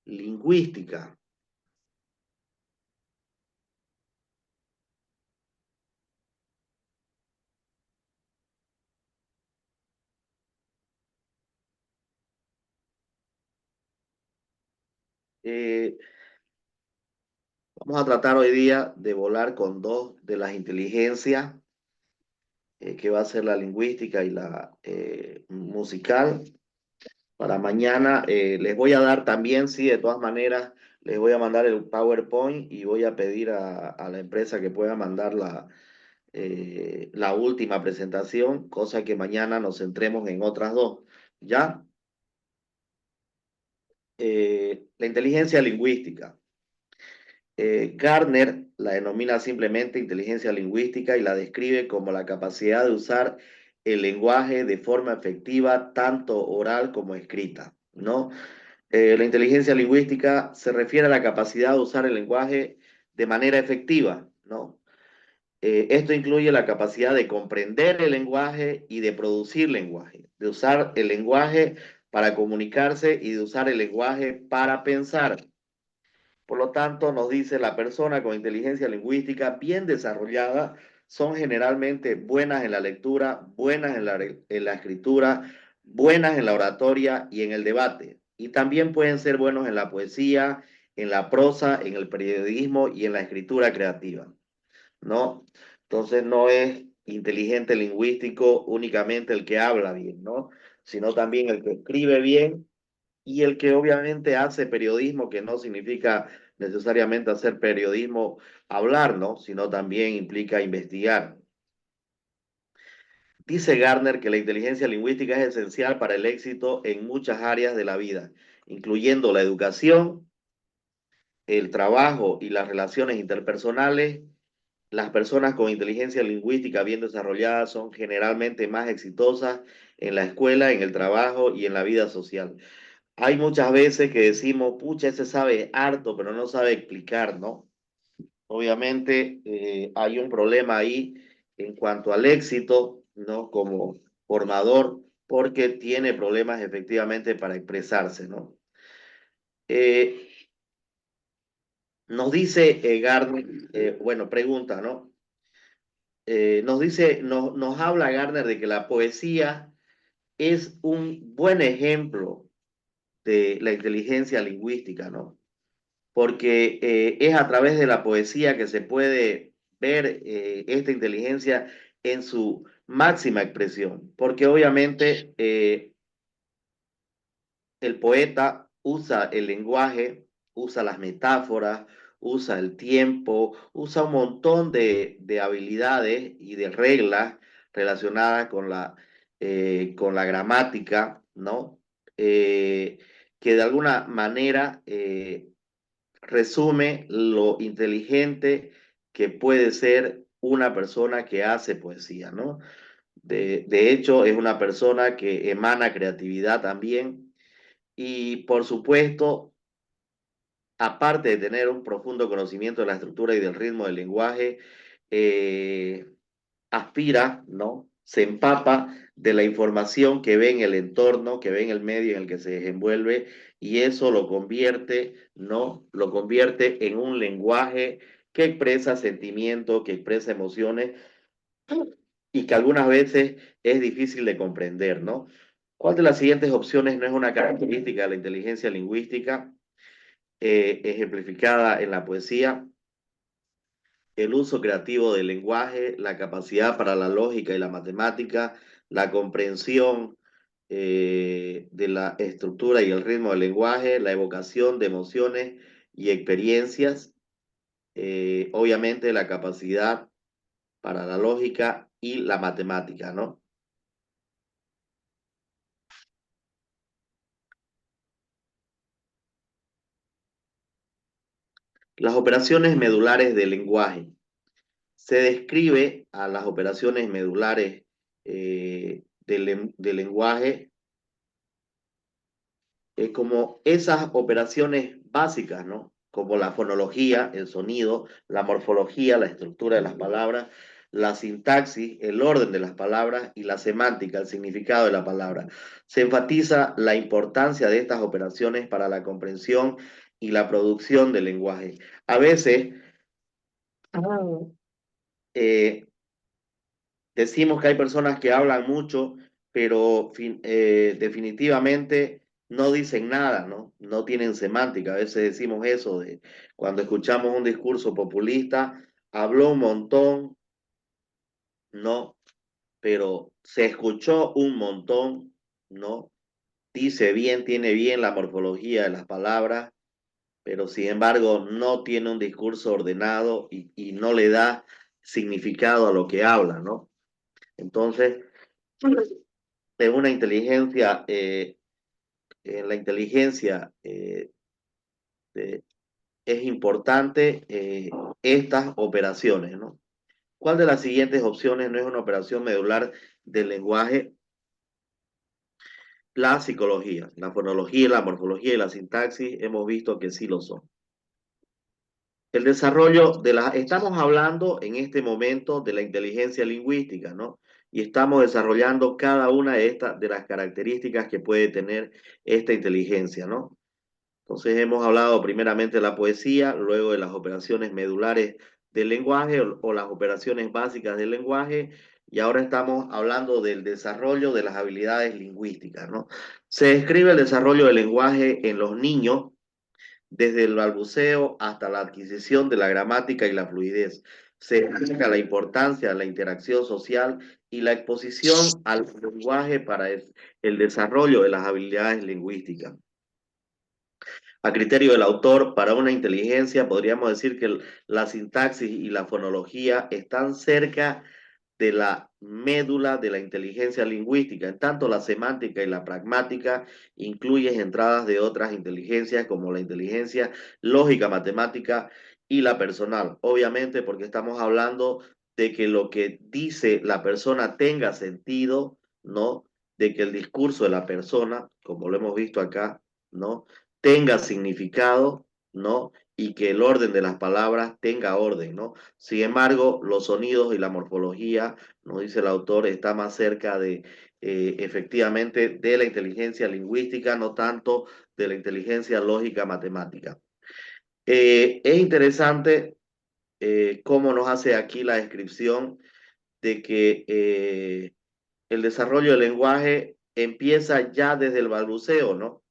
lingüística. Eh, Vamos a tratar hoy día de volar con dos de las inteligencias, que va a ser la lingüística y la musical. Para mañana les voy a dar también, sí, de todas maneras, les voy a mandar el PowerPoint y voy a pedir a la empresa que pueda mandar la última presentación, cosa que mañana nos centremos en otras dos. ¿Ya? La inteligencia lingüística. Gardner la denomina simplemente inteligencia lingüística y la describe como la capacidad de usar el lenguaje de forma efectiva, tanto oral como escrita, ¿no? La inteligencia lingüística se refiere a la capacidad de usar el lenguaje de manera efectiva, ¿no? Esto incluye la capacidad de comprender el lenguaje y de producir lenguaje, de usar el lenguaje para comunicarse y de usar el lenguaje para pensar. Por lo tanto, nos dice la persona con inteligencia lingüística bien desarrollada son generalmente buenas en la lectura, buenas en la escritura, buenas en la oratoria y en el debate. Y también pueden ser buenos en la poesía, en la prosa, en el periodismo y en la escritura creativa, ¿no? Entonces no es inteligente lingüístico únicamente el que habla bien, ¿no? Sino también el que escribe bien y el que obviamente hace periodismo, que no significa necesariamente hacer periodismo hablar, ¿no? Sino también implica investigar. Dice Gardner que la inteligencia lingüística es esencial para el éxito en muchas áreas de la vida, incluyendo la educación, el trabajo y las relaciones interpersonales. Las personas con inteligencia lingüística bien desarrollada son generalmente más exitosas en la escuela, en el trabajo y en la vida social. Hay muchas veces que decimos, pucha, ese sabe harto, pero no sabe explicar, ¿no? Obviamente hay un problema ahí en cuanto al éxito, ¿no? Como formador, porque tiene problemas efectivamente para expresarse, ¿no? Eh, Nos dice Gardner, bueno, pregunta, ¿no? Nos habla Gardner de que la poesía es un buen ejemplo de la inteligencia lingüística, ¿no? Porque es a través de la poesía que se puede ver esta inteligencia en su máxima expresión, porque obviamente el poeta usa el lenguaje, usa las metáforas, usa el tiempo, usa un montón de habilidades y de reglas relacionadas con la gramática, ¿no? Que de alguna manera resume lo inteligente que puede ser una persona que hace poesía, ¿no? De hecho, es una persona que emana creatividad también y, por supuesto, aparte de tener un profundo conocimiento de la estructura y del ritmo del lenguaje, eh, aspira, ¿no? Se empapa de la información que ve en el entorno, que ve en el medio en el que se desenvuelve, y eso lo convierte, ¿no? Lo convierte en un lenguaje que expresa sentimientos, que expresa emociones y que algunas veces es difícil de comprender, ¿no? ¿Cuál de las siguientes opciones no es una característica de la inteligencia lingüística ejemplificada en la poesía? El uso creativo del lenguaje, la capacidad para la lógica y la matemática, la comprensión de la estructura y el ritmo del lenguaje, la evocación de emociones y experiencias, obviamente la capacidad para la lógica y la matemática, ¿no? Las operaciones medulares del lenguaje. Se describe a las operaciones medulares del lenguaje como esas operaciones básicas, ¿no? Como la fonología, el sonido, la morfología, la estructura de las palabras, la sintaxis, el orden de las palabras y la semántica, el significado de la palabra. Se enfatiza la importancia de estas operaciones para la comprensión y la producción del lenguaje. A veces eh, decimos que hay personas que hablan mucho, pero definitivamente no dicen nada, ¿no? No tienen semántica. A veces decimos eso de cuando escuchamos un discurso populista, habló un montón, no, pero se escuchó un montón, ¿no? Dice bien, tiene bien la morfología de las palabras, pero sin embargo no tiene un discurso ordenado y no le da significado a lo que habla, ¿no? Entonces, de una inteligencia, en la inteligencia de- es importante estas operaciones, ¿no? ¿Cuál de las siguientes opciones no es una operación medular del lenguaje? La psicología, la fonología, la morfología y la sintaxis hemos visto que sí lo son. El desarrollo de la, estamos hablando en este momento de la inteligencia lingüística, ¿no? Y estamos desarrollando cada una de estas, de las características que puede tener esta inteligencia, ¿no? Entonces hemos hablado primeramente de la poesía, luego de las operaciones medulares del lenguaje o las operaciones básicas del lenguaje, y ahora estamos hablando del desarrollo de las habilidades lingüísticas, ¿no? Se describe el desarrollo del lenguaje en los niños desde el balbuceo hasta la adquisición de la gramática y la fluidez. Se destaca la importancia de la interacción social y la exposición al lenguaje para el desarrollo de las habilidades lingüísticas. A criterio del autor, para una inteligencia podríamos decir que la sintaxis y la fonología están cerca de la médula de la inteligencia lingüística. En tanto, la semántica y la pragmática incluyen entradas de otras inteligencias como la inteligencia lógica, matemática y la personal. Obviamente, porque estamos hablando de que lo que dice la persona tenga sentido, ¿no? De que el discurso de la persona, como lo hemos visto acá, ¿no? Tenga significado, ¿no? Y que el orden de las palabras tenga orden, ¿no? Sin embargo, los sonidos y la morfología, nos dice el autor, está más cerca de efectivamente de la inteligencia lingüística, no tanto de la inteligencia lógica matemática. Es interesante cómo nos hace aquí la descripción de que el desarrollo del lenguaje empieza ya desde el balbuceo, ¿no?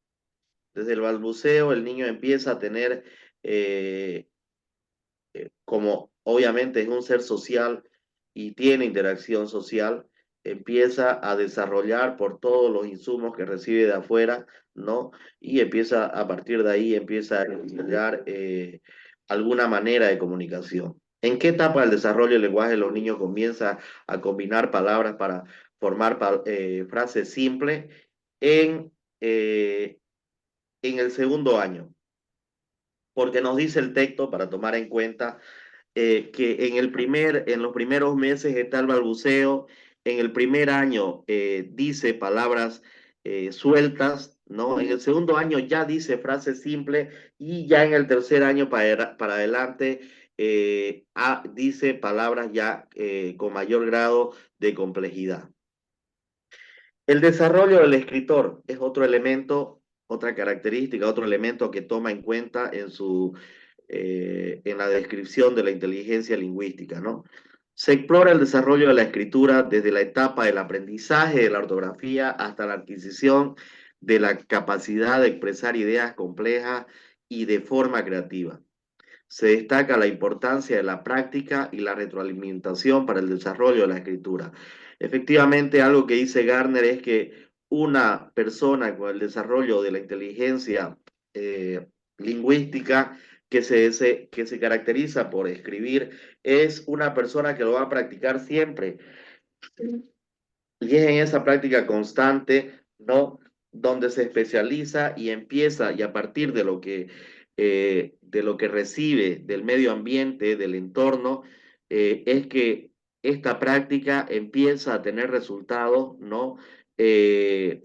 Desde el balbuceo el niño empieza a tener eh, como obviamente es un ser social y tiene interacción social, empieza a desarrollar por todos los insumos que recibe de afuera, ¿no? Y empieza a partir de ahí, empieza a desarrollar alguna manera de comunicación. ¿En qué etapa del desarrollo del lenguaje los niños comienzan a combinar palabras para formar frases simples? En, eh, en el segundo año, porque nos dice el texto para tomar en cuenta que en los primeros meses está el balbuceo, en el primer año dice palabras sueltas, ¿no? En el segundo año ya dice frases simples y ya en el tercer año para adelante dice palabras ya con mayor grado de complejidad. El desarrollo del escritor es otro elemento, otra característica, otro elemento que toma en cuenta en la descripción de la inteligencia lingüística, ¿no? Se explora el desarrollo de la escritura desde la etapa del aprendizaje de la ortografía hasta la adquisición de la capacidad de expresar ideas complejas y de forma creativa. Se destaca la importancia de la práctica y la retroalimentación para el desarrollo de la escritura. Efectivamente, algo que dice Gardner es que una persona con el desarrollo de la inteligencia lingüística que se caracteriza por escribir es una persona que lo va a practicar siempre. Y es en esa práctica constante, ¿no? Donde se especializa y empieza, y a partir de lo que recibe del medio ambiente, del entorno, es que esta práctica empieza a tener resultados, ¿no? Eh,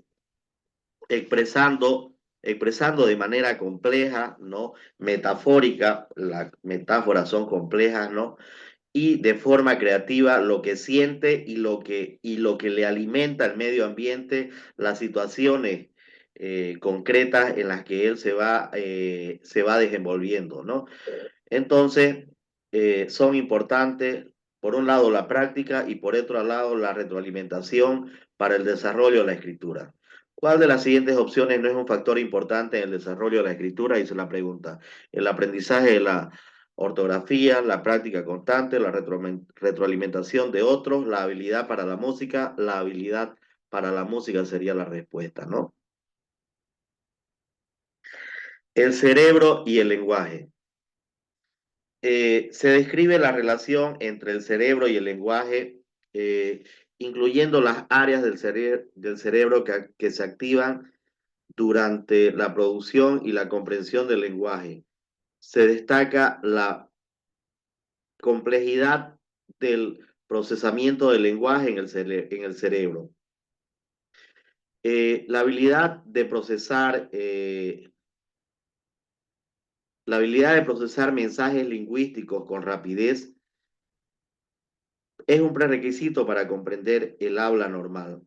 expresando, expresando de manera compleja, ¿no? Metafórica, las metáforas son complejas, ¿no? y de forma creativa lo que siente y lo que le alimenta el medio ambiente, las situaciones concretas en las que él se va desenvolviendo, ¿no? Entonces, son importantes, por un lado, la práctica y por otro lado, la retroalimentación para el desarrollo de la escritura. ¿Cuál de las siguientes opciones no es un factor importante en el desarrollo de la escritura? Hice la pregunta. El aprendizaje de la ortografía, la práctica constante, la retroalimentación de otros, la habilidad para la música, la habilidad para la música sería la respuesta, ¿no? El cerebro y el lenguaje. Se describe la relación entre el cerebro y el lenguaje, eh, incluyendo las áreas del cerebro que se activan durante la producción y la comprensión del lenguaje. Se destaca la complejidad del procesamiento del lenguaje en el cerebro. La habilidad de procesar la habilidad de procesar mensajes lingüísticos con rapidez es un prerequisito para comprender el habla normal.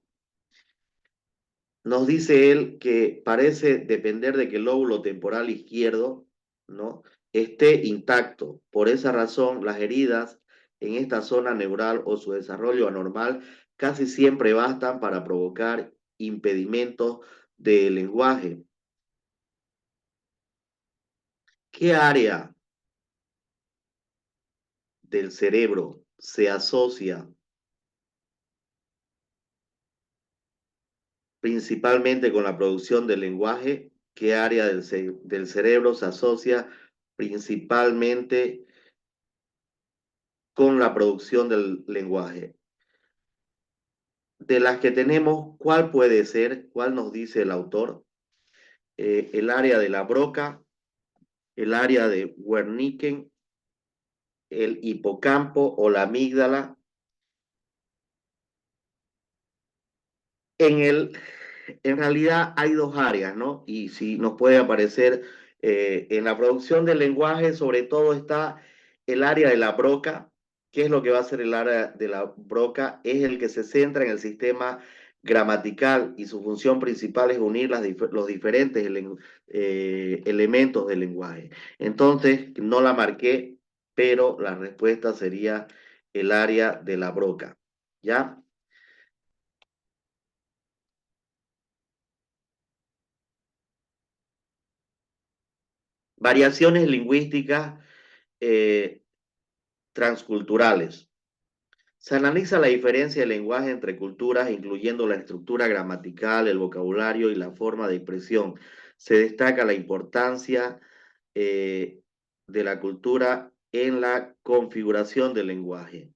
Nos dice él que parece depender de que el lóbulo temporal izquierdo, ¿no?, esté intacto. Por esa razón, las heridas en esta zona neural o su desarrollo anormal casi siempre bastan para provocar impedimentos del lenguaje. ¿Qué área del cerebro se asocia principalmente con la producción del lenguaje? ¿Qué área del cerebro se asocia principalmente con la producción del lenguaje? De las que tenemos, ¿cuál puede ser? ¿Cuál nos dice el autor? El área de la Broca, el área de Wernicke, el hipocampo o la amígdala. En el, en realidad hay dos áreas, ¿no? Y si nos puede aparecer en la producción del lenguaje, sobre todo está el área de la Broca. ¿Qué es lo que va a hacer el área de la Broca? Es el que se centra en el sistema gramatical y su función principal es unir los diferentes elementos del lenguaje. Entonces, no la marqué, pero la respuesta sería el área de la Broca. ¿Ya? Variaciones lingüísticas eh, transculturales. Se analiza la diferencia de lenguaje entre culturas, incluyendo la estructura gramatical, el vocabulario y la forma de expresión. Se destaca la importancia eh, de la cultura en la configuración del lenguaje.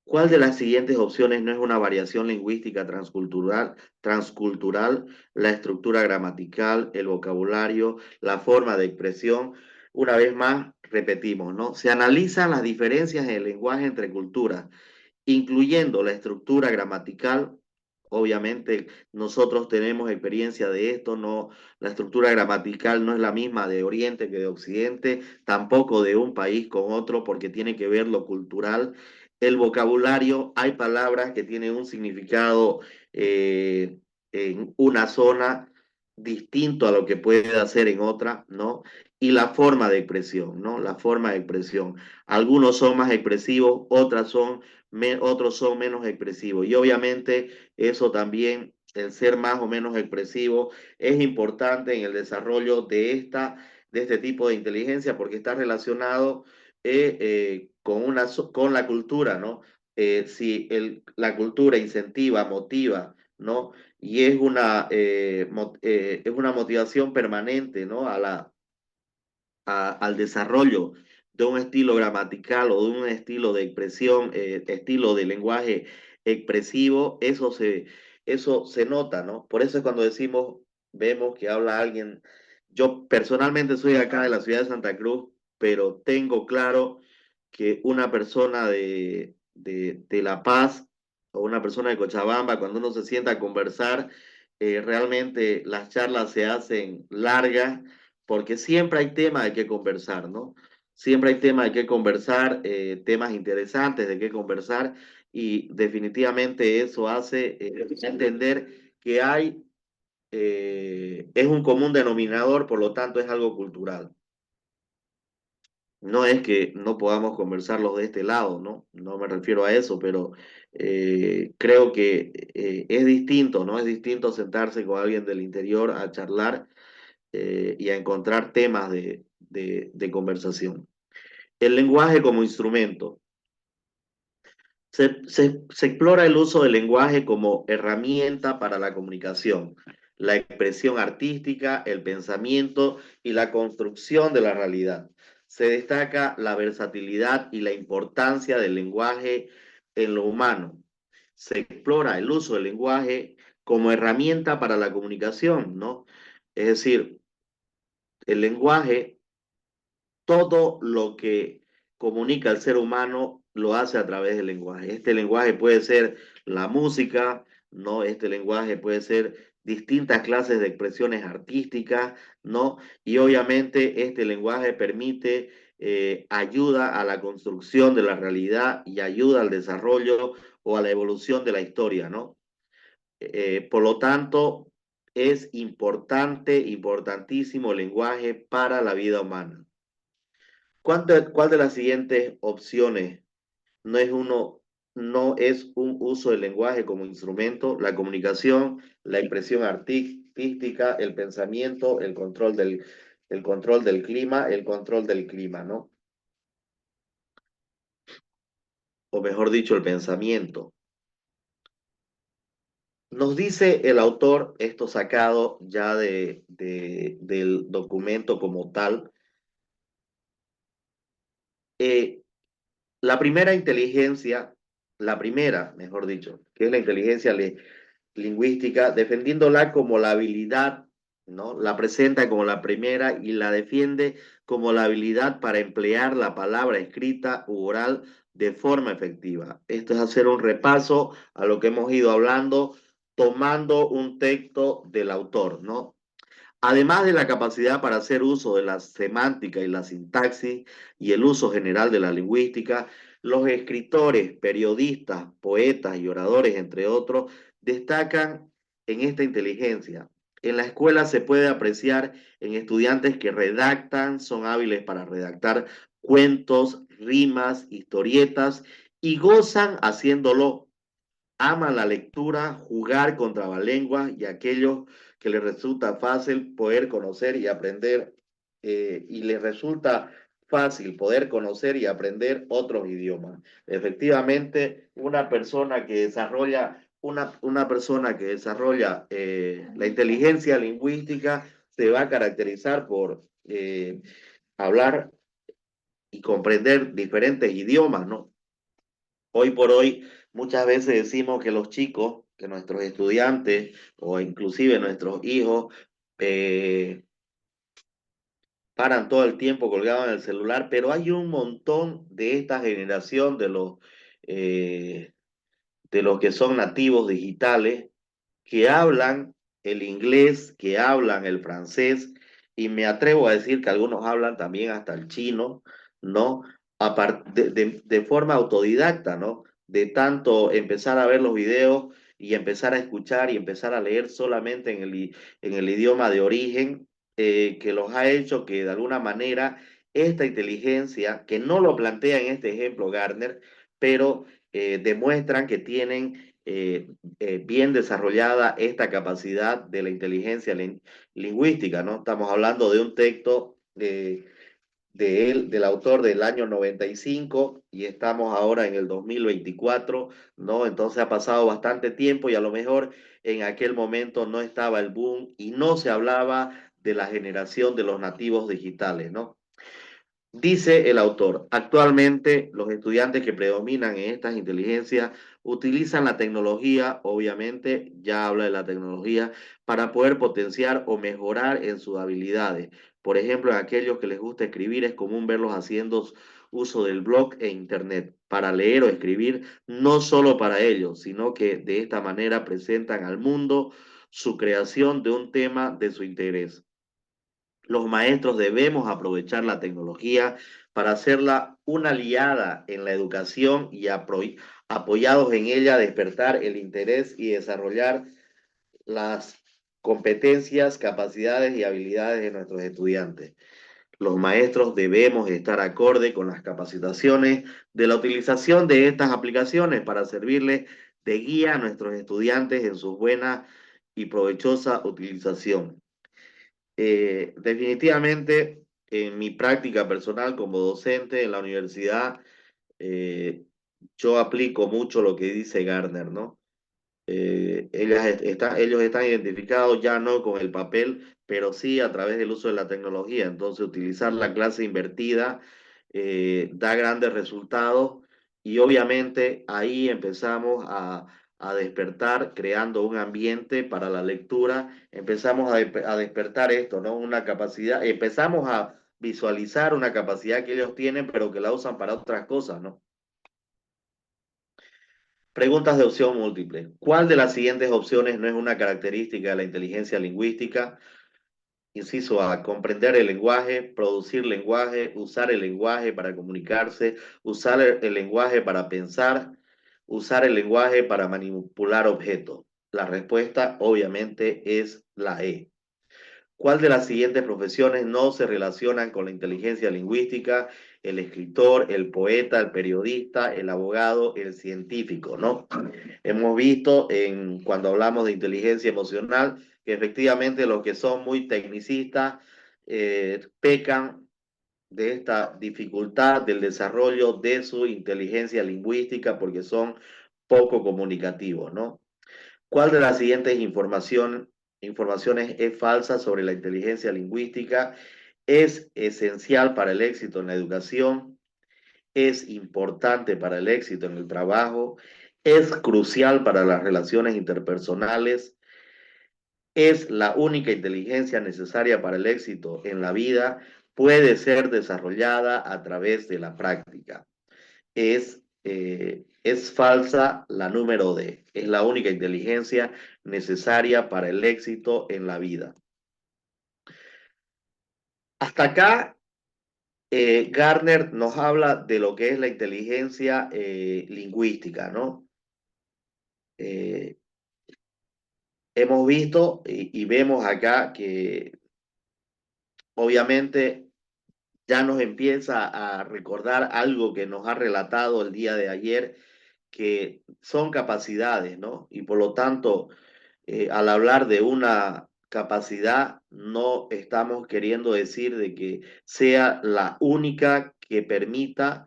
¿Cuál de las siguientes opciones no es una variación lingüística transcultural? Transcultural, la estructura gramatical, el vocabulario, la forma de expresión. Una vez más, repetimos, ¿no? Se analizan las diferencias en el lenguaje entre culturas, incluyendo la estructura gramatical. Obviamente nosotros tenemos experiencia de esto, no, la estructura gramatical no es la misma de Oriente que de Occidente, tampoco de un país con otro, porque tiene que ver lo cultural. El vocabulario, hay palabras que tienen un significado en una zona distinto a lo que puede hacer en otra, ¿no? Y la forma de expresión, ¿no? La forma de expresión. Algunos son más expresivos, otros son menos expresivos. Y obviamente eso también, el ser más o menos expresivo, es importante en el desarrollo de este tipo de inteligencia porque está relacionado con la cultura, ¿no? Si la cultura incentiva, motiva, ¿no? Y es una motivación permanente, ¿no? Al desarrollo de un estilo gramatical o de un estilo de expresión, estilo de lenguaje expresivo, eso se nota, ¿no? Por eso es cuando decimos, vemos que habla alguien, yo personalmente soy acá de la ciudad de Santa Cruz, pero tengo claro que una persona de La Paz o una persona de Cochabamba, cuando uno se sienta a conversar, realmente las charlas se hacen largas porque siempre hay tema de qué conversar, ¿no? Siempre hay temas de qué conversar, temas interesantes de qué conversar, y definitivamente eso hace entender que hay, es un común denominador, por lo tanto es algo cultural. No es que no podamos conversarlos de este lado, ¿no? No me refiero a eso, pero creo que es distinto, ¿no? Es distinto sentarse con alguien del interior a charlar y a encontrar temas de conversación. El lenguaje como instrumento. Se explora el uso del lenguaje como herramienta para la comunicación, la expresión artística, el pensamiento y la construcción de la realidad. Se destaca la versatilidad y la importancia del lenguaje en lo humano. Se explora el uso del lenguaje como herramienta para la comunicación, ¿no? Es decir, el lenguaje, todo lo que comunica el ser humano lo hace a través del lenguaje. Este lenguaje puede ser la música, ¿no? Este lenguaje puede ser distintas clases de expresiones artísticas, ¿no? Y obviamente este lenguaje permite, ayuda a la construcción de la realidad y ayuda al desarrollo o a la evolución de la historia, ¿no? Por lo tanto, es importante, importantísimo el lenguaje para la vida humana. ¿Cuál de las siguientes opciones no es uno, no es un uso del lenguaje como instrumento? La comunicación, la expresión artística, el pensamiento, el control del clima, el control del clima, ¿no? O mejor dicho, el pensamiento. Nos dice el autor, esto sacado ya del documento como tal, eh, la primera inteligencia, la primera, mejor dicho, que es la inteligencia lingüística, defendiéndola como la habilidad, ¿no? La presenta como la primera y la defiende como la habilidad para emplear la palabra escrita u oral de forma efectiva. Esto es hacer un repaso a lo que hemos ido hablando, tomando un texto del autor, ¿no? Además de la capacidad para hacer uso de la semántica y la sintaxis y el uso general de la lingüística, los escritores, periodistas, poetas y oradores, entre otros, destacan en esta inteligencia. En la escuela se puede apreciar en estudiantes que redactan, son hábiles para redactar cuentos, rimas, historietas y gozan haciéndolo. Aman la lectura, jugar con trabalenguas y aquellos que les resulta fácil poder conocer y aprender, y les resulta fácil poder conocer y aprender otros idiomas. Efectivamente, una persona que desarrolla la inteligencia lingüística se va a caracterizar por hablar y comprender diferentes idiomas, ¿no? Hoy por hoy, muchas veces decimos que los chicos, que nuestros estudiantes o inclusive nuestros hijos, eh, paran todo el tiempo colgados en el celular, pero hay un montón de esta generación eh, de los que son nativos digitales, que hablan el inglés, que hablan el francés, y me atrevo a decir que algunos hablan también hasta el chino, ¿no? De forma autodidacta, ¿no? De tanto empezar a ver los videos y empezar a escuchar y empezar a leer solamente en el idioma de origen, que los ha hecho que de alguna manera esta inteligencia, que no lo plantea en este ejemplo Gardner, pero demuestran que tienen bien desarrollada esta capacidad de la inteligencia lingüística, ¿no? Estamos hablando de un texto de él, del autor del año 95 y estamos ahora en el 2024, ¿no? Entonces ha pasado bastante tiempo y a lo mejor en aquel momento no estaba el boom y no se hablaba de la generación de los nativos digitales, ¿no? Dice el autor, actualmente los estudiantes que predominan en estas inteligencias utilizan la tecnología, obviamente ya habla de la tecnología, para poder potenciar o mejorar en sus habilidades. Por ejemplo, en aquellos que les gusta escribir es común verlos haciendo uso del blog e internet para leer o escribir, no solo para ellos, sino que de esta manera presentan al mundo su creación de un tema de su interés. Los maestros debemos aprovechar la tecnología para hacerla una aliada en la educación y apoyados en ella despertar el interés y desarrollar las competencias, capacidades y habilidades de nuestros estudiantes. Los maestros debemos estar acorde con las capacitaciones de la utilización de estas aplicaciones para servirles de guía a nuestros estudiantes en su buena y provechosa utilización. Definitivamente, en mi práctica personal como docente en la universidad, eh, yo aplico mucho lo que dice Gardner, ¿no? Ellos están identificados ya no con el papel, pero sí a través del uso de la tecnología. Entonces, utilizar la clase invertida da grandes resultados y obviamente ahí empezamos a despertar, creando un ambiente para la lectura, empezamos a despertar esto, ¿no? Una capacidad, empezamos a visualizar una capacidad que ellos tienen, pero que la usan para otras cosas, ¿no? Preguntas de opción múltiple. ¿Cuál de las siguientes opciones no es una característica de la inteligencia lingüística? Inciso A, comprender el lenguaje, producir lenguaje, usar el lenguaje para comunicarse, usar el lenguaje para pensar, usar el lenguaje para manipular objetos. La respuesta obviamente es la E. ¿Cuál de las siguientes profesiones no se relacionan con la inteligencia lingüística? El escritor, el poeta, el periodista, el abogado, el científico, ¿no? Hemos visto cuando hablamos de inteligencia emocional que efectivamente los que son muy tecnicistas pecan de esta dificultad del desarrollo de su inteligencia lingüística porque son poco comunicativos, ¿no? ¿Cuál de las siguientes informaciones es falsa sobre la inteligencia lingüística? Es esencial para el éxito en la educación, es importante para el éxito en el trabajo, es crucial para las relaciones interpersonales, es la única inteligencia necesaria para el éxito en la vida, puede ser desarrollada a través de la práctica. Es falsa la número D, es la única inteligencia necesaria para el éxito en la vida. Hasta acá, Gardner nos habla de lo que es la inteligencia lingüística, ¿no? Eh, Hemos visto y vemos acá que obviamente ya nos empieza a recordar algo que nos ha relatado el día de ayer, que son capacidades, ¿no? Y por lo tanto, al hablar de una capacidad, no estamos queriendo decir de que sea la única que permita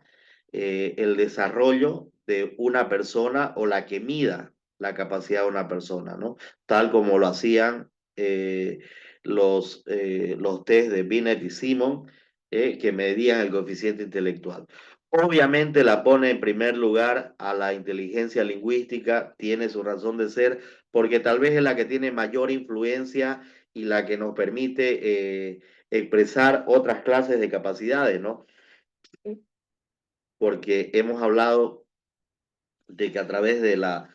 el desarrollo de una persona o la que mida la capacidad de una persona, ¿no? Tal como lo hacían eh, los test de Binet y Simon, que medían el coeficiente intelectual. Obviamente la pone en primer lugar a la inteligencia lingüística, tiene su razón de ser, porque tal vez es la que tiene mayor influencia y la que nos permite expresar otras clases de capacidades, ¿no? Porque hemos hablado de que a través de la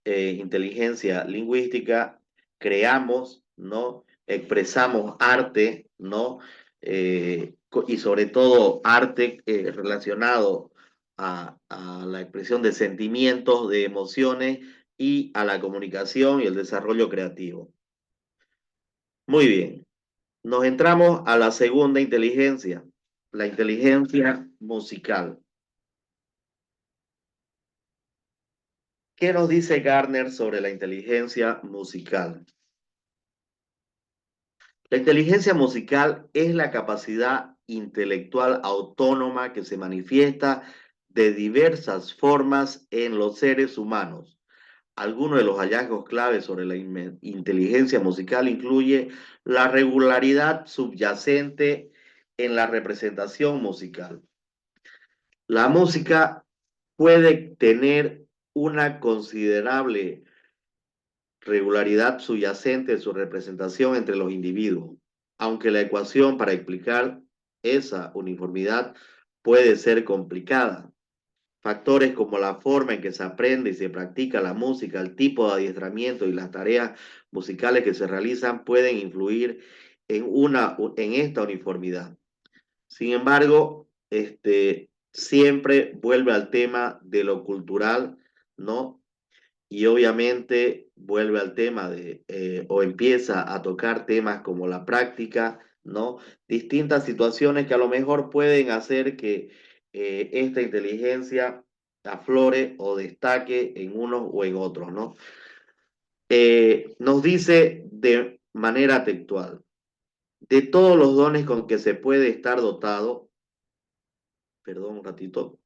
inteligencia lingüística creamos, ¿no? Expresamos arte, ¿no? Y sobre todo arte relacionado a la expresión de sentimientos, de emociones y a la comunicación y el desarrollo creativo. Muy bien, nos entramos a la segunda inteligencia, la inteligencia musical. ¿Qué nos dice Gardner sobre la inteligencia musical? La inteligencia musical es la capacidad intelectual autónoma que se manifiesta de diversas formas en los seres humanos. Algunos de los hallazgos claves sobre la inteligencia musical incluye la regularidad subyacente en la representación musical. La música puede tener una considerable regularidad subyacente en su representación entre los individuos, aunque la ecuación para explicar esa uniformidad puede ser complicada. Factores como la forma en que se aprende y se practica la música, el tipo de adiestramiento y las tareas musicales que se realizan pueden influir en esta uniformidad. Sin embargo, siempre vuelve al tema de lo cultural, ¿no? Y obviamente vuelve al tema o empieza a tocar temas como la práctica, ¿no? Distintas situaciones que a lo mejor pueden hacer que esta inteligencia aflore o destaque en unos o en otros, ¿no? Nos dice de manera textual, de todos los dones con que se puede estar dotado, perdón un ratito,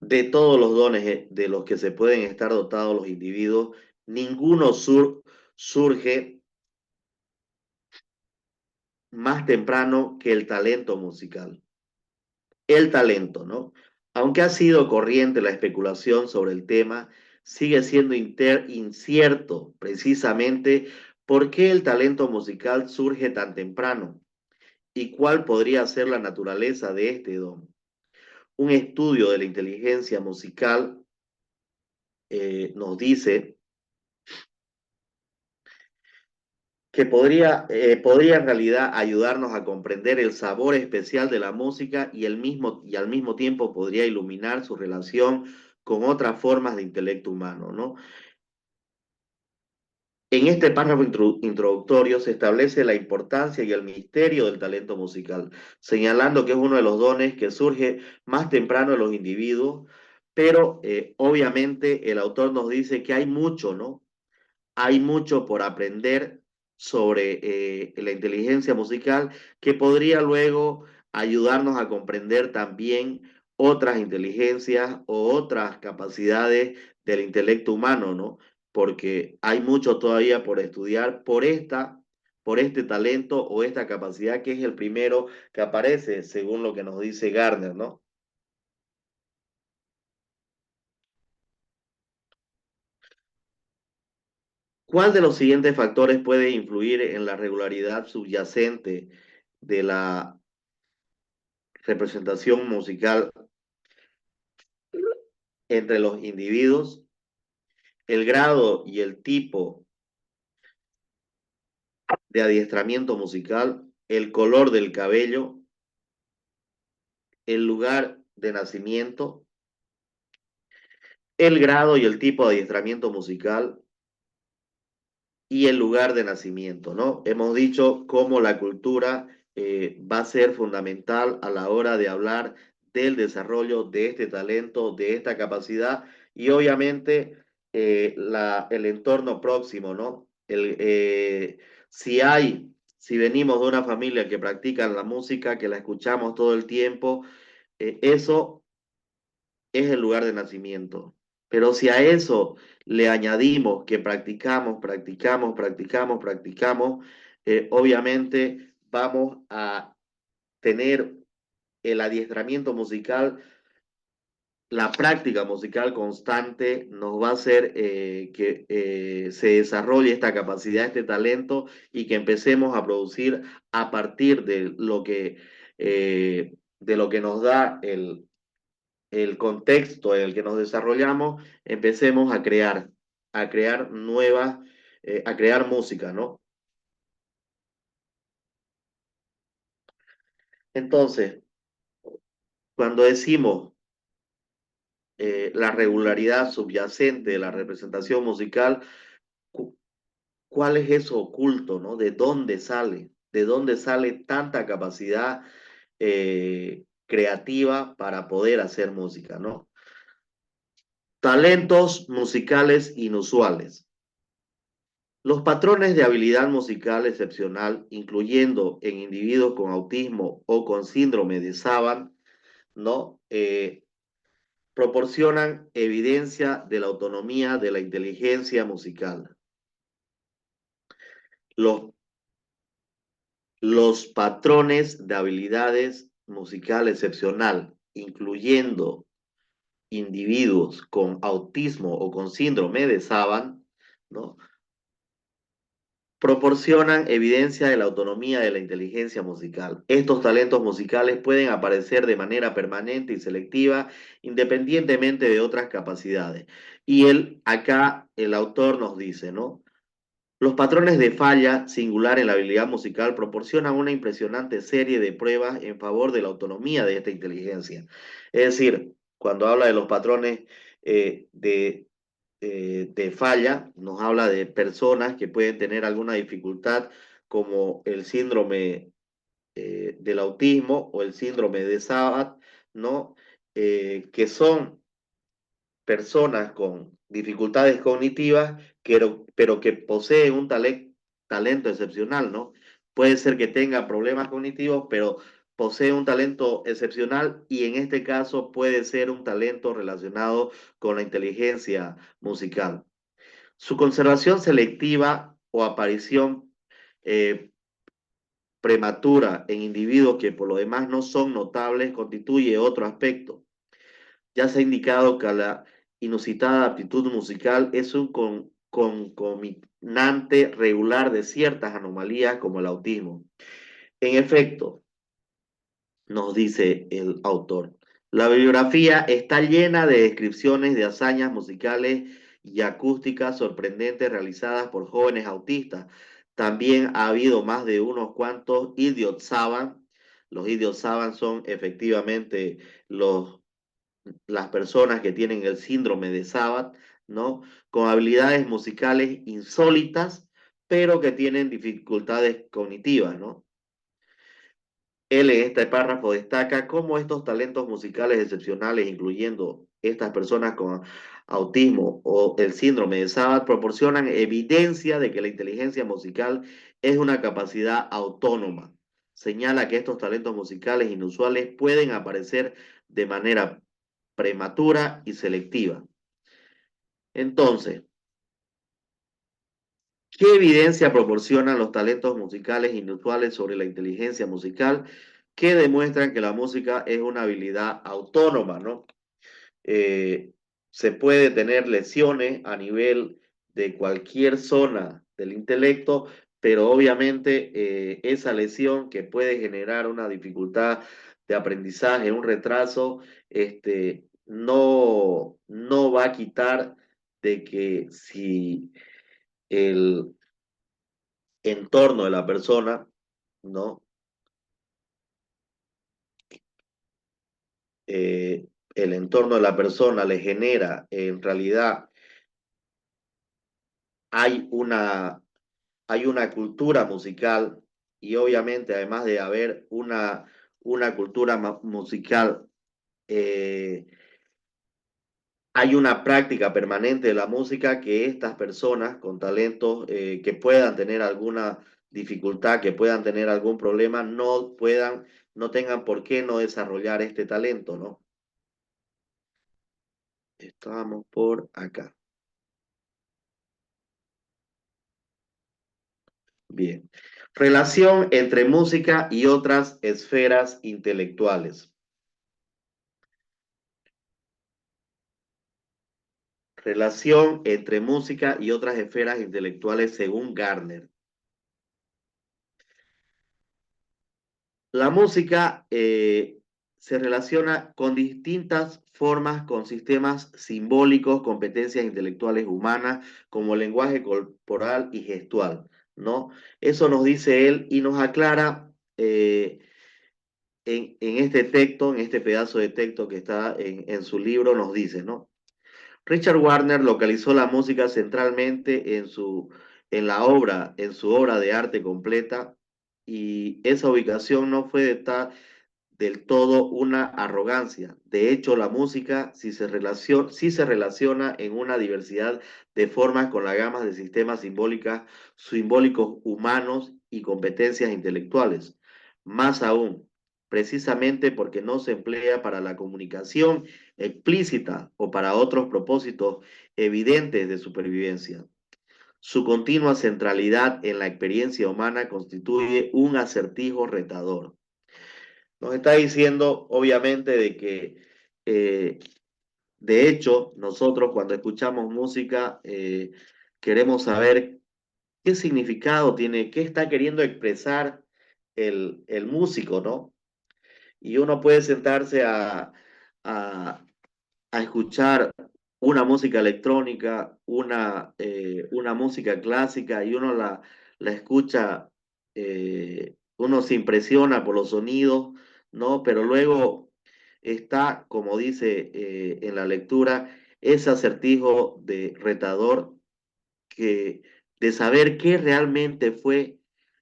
de todos los dones de los que se pueden estar dotados los individuos, ninguno surge más temprano que el talento musical. El talento, ¿no? Aunque ha sido corriente la especulación sobre el tema, sigue siendo incierto precisamente por qué el talento musical surge tan temprano y cuál podría ser la naturaleza de este don. Un estudio de la inteligencia musical nos dice que podría en realidad ayudarnos a comprender el sabor especial de la música y al mismo tiempo podría iluminar su relación con otras formas de intelecto humano, ¿no? En este párrafo introductorio se establece la importancia y el misterio del talento musical, señalando que es uno de los dones que surge más temprano en los individuos, pero obviamente el autor nos dice que hay mucho, ¿no? Hay mucho por aprender sobre la inteligencia musical que podría luego ayudarnos a comprender también otras inteligencias o otras capacidades del intelecto humano, ¿no? Porque hay mucho todavía por estudiar por este talento o esta capacidad que es el primero que aparece, según lo que nos dice Gardner, ¿no? ¿Cuál de los siguientes factores puede influir en la regularidad subyacente de la representación musical entre los individuos? El grado y el tipo de adiestramiento musical, el color del cabello, el lugar de nacimiento, el grado y el tipo de adiestramiento musical y el lugar de nacimiento, ¿no? Hemos dicho cómo la cultura va a ser fundamental a la hora de hablar del desarrollo de este talento, de esta capacidad y obviamente el entorno próximo, ¿no? Si venimos de una familia que practica la música, que la escuchamos todo el tiempo, eso es el lugar de nacimiento. Pero si a eso le añadimos que practicamos, obviamente vamos a tener el adiestramiento musical, la práctica musical constante nos va a hacer que se desarrolle esta capacidad, este talento y que empecemos a producir a partir de lo que nos da el contexto en el que nos desarrollamos, empecemos a crear nuevas, a crear música, ¿no? Entonces, cuando decimos la regularidad subyacente de la representación musical, cu- ¿cuál es eso oculto, ¿no? ¿De dónde sale? ¿De dónde sale tanta capacidad creativa para poder hacer música, ¿no? Talentos musicales inusuales. Los patrones de habilidad musical excepcional, incluyendo en individuos con autismo o con síndrome de Savant, ¿no? Proporcionan evidencia de la autonomía de la inteligencia musical. Los, los patrones de habilidades musical excepcional, incluyendo individuos con autismo o con síndrome de Savant, ¿no? proporcionan evidencia de la autonomía de la inteligencia musical. Estos talentos musicales pueden aparecer de manera permanente y selectiva, independientemente de otras capacidades. Y acá el autor nos dice, ¿no? Los patrones de falla singular en la habilidad musical proporcionan una impresionante serie de pruebas en favor de la autonomía de esta inteligencia. Es decir, cuando habla de los patrones de falla, nos habla de personas que pueden tener alguna dificultad como el síndrome del autismo o el síndrome de Savant, ¿no? Que son personas con dificultades cognitivas, pero que poseen un talento excepcional, ¿no? Puede ser que tenga problemas cognitivos, pero posee un talento excepcional y en este caso puede ser un talento relacionado con la inteligencia musical. Su conservación selectiva o aparición eh, prematura en individuos que por lo demás no son notables constituye otro aspecto. Ya se ha indicado que la inusitada aptitud musical es un concomitante regular de ciertas anomalías como el autismo. En efecto, nos dice el autor, la bibliografía está llena de descripciones de hazañas musicales y acústicas sorprendentes realizadas por jóvenes autistas. También ha habido más de unos cuantos idiot savant. Los idiot savant son efectivamente las personas que tienen el síndrome de Savant, ¿no? Con habilidades musicales insólitas, pero que tienen dificultades cognitivas, ¿no? Él en este párrafo destaca cómo estos talentos musicales excepcionales, incluyendo estas personas con autismo o el síndrome de Savant, proporcionan evidencia de que la inteligencia musical es una capacidad autónoma. Señala que estos talentos musicales inusuales pueden aparecer de manera prematura y selectiva. Entonces, ¿qué evidencia proporcionan los talentos musicales inusuales sobre la inteligencia musical que demuestran que la música es una habilidad autónoma, ¿no? Eh, Se puede tener lesiones a nivel de cualquier zona del intelecto, pero obviamente esa lesión que puede generar una dificultad de aprendizaje, un retraso, no va a quitar de que si el entorno de la persona, ¿no? Eh, el entorno de la persona le genera, en realidad, hay una, hay una cultura musical y obviamente además de haber una cultura musical, eh, hay una práctica permanente de la música que estas personas con talentos que puedan tener alguna dificultad, que puedan tener algún problema, no tengan por qué no desarrollar este talento, ¿no? Estamos por acá. Bien. Relación entre música y otras esferas intelectuales. Relación entre música y otras esferas intelectuales según Gardner. La música se relaciona con distintas formas, con sistemas simbólicos, competencias intelectuales humanas, como lenguaje corporal y gestual, ¿no? Eso nos dice él y nos aclara en este texto, en este pedazo de texto que está en su libro, nos dice, ¿no? Richard Wagner localizó la música centralmente en su obra de arte completa, y esa ubicación no fue del todo una arrogancia. De hecho, la música sí se relaciona en una diversidad de formas con la gama de sistemas simbólicos humanos y competencias intelectuales. Más aún, precisamente porque no se emplea para la comunicación explícita o para otros propósitos evidentes de supervivencia. Su continua centralidad en la experiencia humana constituye un acertijo retador. Nos está diciendo, obviamente, de que, eh, de hecho, nosotros cuando escuchamos música, queremos saber qué significado tiene, qué está queriendo expresar el músico, ¿no? Y uno puede sentarse a, a escuchar una música electrónica, una música clásica, y uno la escucha, uno se impresiona por los sonidos, ¿no? Pero luego está, como dice en la lectura, ese acertijo de retador que, de saber qué realmente fue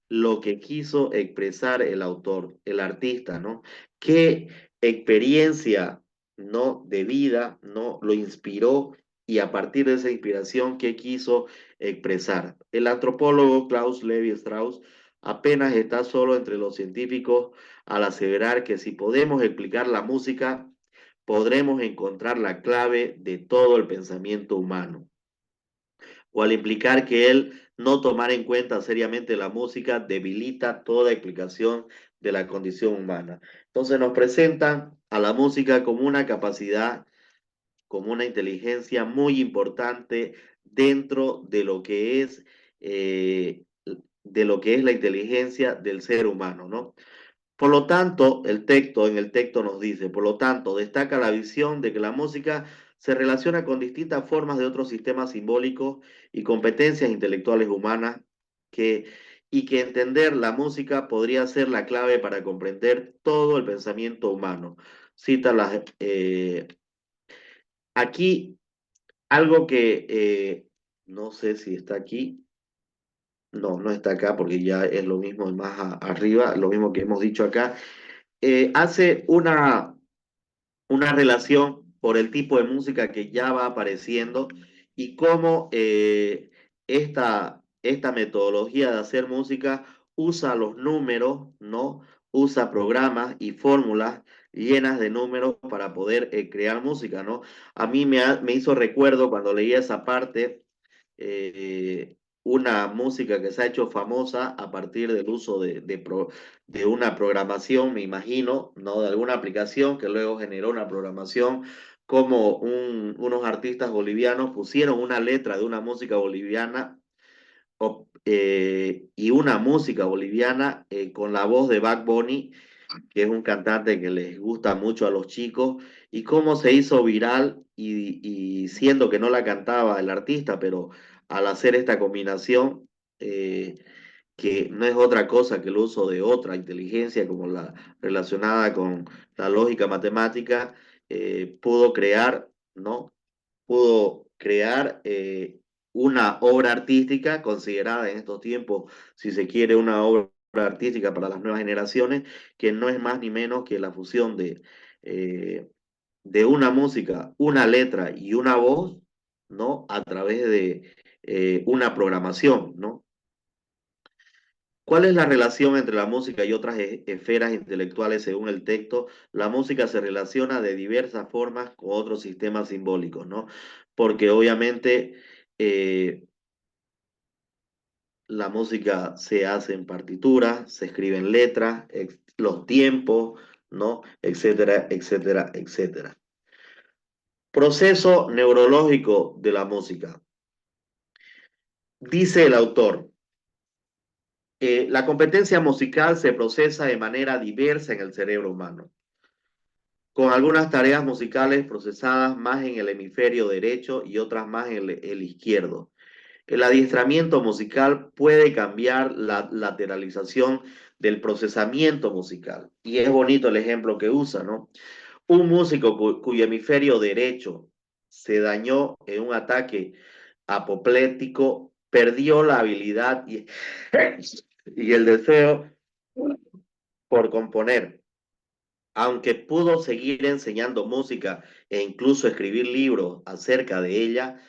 lo que quiso expresar el autor, el artista, ¿no? ¿Qué experiencia, ¿no? De vida, ¿no? Lo inspiró y a partir de esa inspiración, ¿qué quiso expresar? El antropólogo Klaus Levi Strauss apenas está solo entre los científicos al aseverar que si podemos explicar la música, podremos encontrar la clave de todo el pensamiento humano o al implicar que él no tomar en cuenta seriamente la música debilita toda explicación de la condición humana. Entonces nos presentan a la música como una capacidad, como una inteligencia muy importante dentro de lo que es la inteligencia del ser humano, ¿no? Por lo tanto, en el texto nos dice, por lo tanto, destaca la visión de que la música se relaciona con distintas formas de otros sistemas simbólicos y competencias intelectuales humanas que, y que entender la música podría ser la clave para comprender todo el pensamiento humano. Cita aquí algo que no sé si está aquí. No, no está acá porque ya es lo mismo más arriba, lo mismo que hemos dicho acá. Hace una relación por el tipo de música que ya va apareciendo y cómo esta metodología de hacer música usa los números, ¿no? Usa programas y fórmulas llenas de números para poder crear música, ¿no? A mí me hizo recuerdo cuando leía esa parte una música que se ha hecho famosa a partir del uso de una programación, me imagino, ¿no? De alguna aplicación que luego generó una programación, como unos artistas bolivianos pusieron una letra de una música boliviana y una música boliviana con la voz de Bad Bunny, que es un cantante que les gusta mucho a los chicos, y cómo se hizo viral y siendo que no la cantaba el artista, pero al hacer esta combinación, eh, que no es otra cosa que el uso de otra inteligencia como la relacionada con la lógica matemática, pudo crear, ¿no? Pudo crear una obra artística considerada en estos tiempos, si se quiere, una obra artística para las nuevas generaciones, que no es más ni menos que la fusión eh, de una música, una letra y una voz, ¿no? A través de una programación, ¿no? ¿Cuál es la relación entre la música y otras esferas intelectuales según el texto? La música se relaciona de diversas formas con otros sistemas simbólicos, ¿no? Porque obviamente eh, la música se hace en partituras, se escribe en letras, los tiempos, ¿no? Etcétera, etcétera, etcétera. Proceso neurológico de la música. Dice el autor, la competencia musical se procesa de manera diversa en el cerebro humano, con algunas tareas musicales procesadas más en el hemisferio derecho y otras más en el izquierdo. El adiestramiento musical puede cambiar la lateralización del procesamiento musical. Y es bonito el ejemplo que usa, ¿no? Un músico cuyo hemisferio derecho se dañó en un ataque apoplético perdió la habilidad y el deseo por componer. Aunque pudo seguir enseñando música e incluso escribir libros acerca de ella,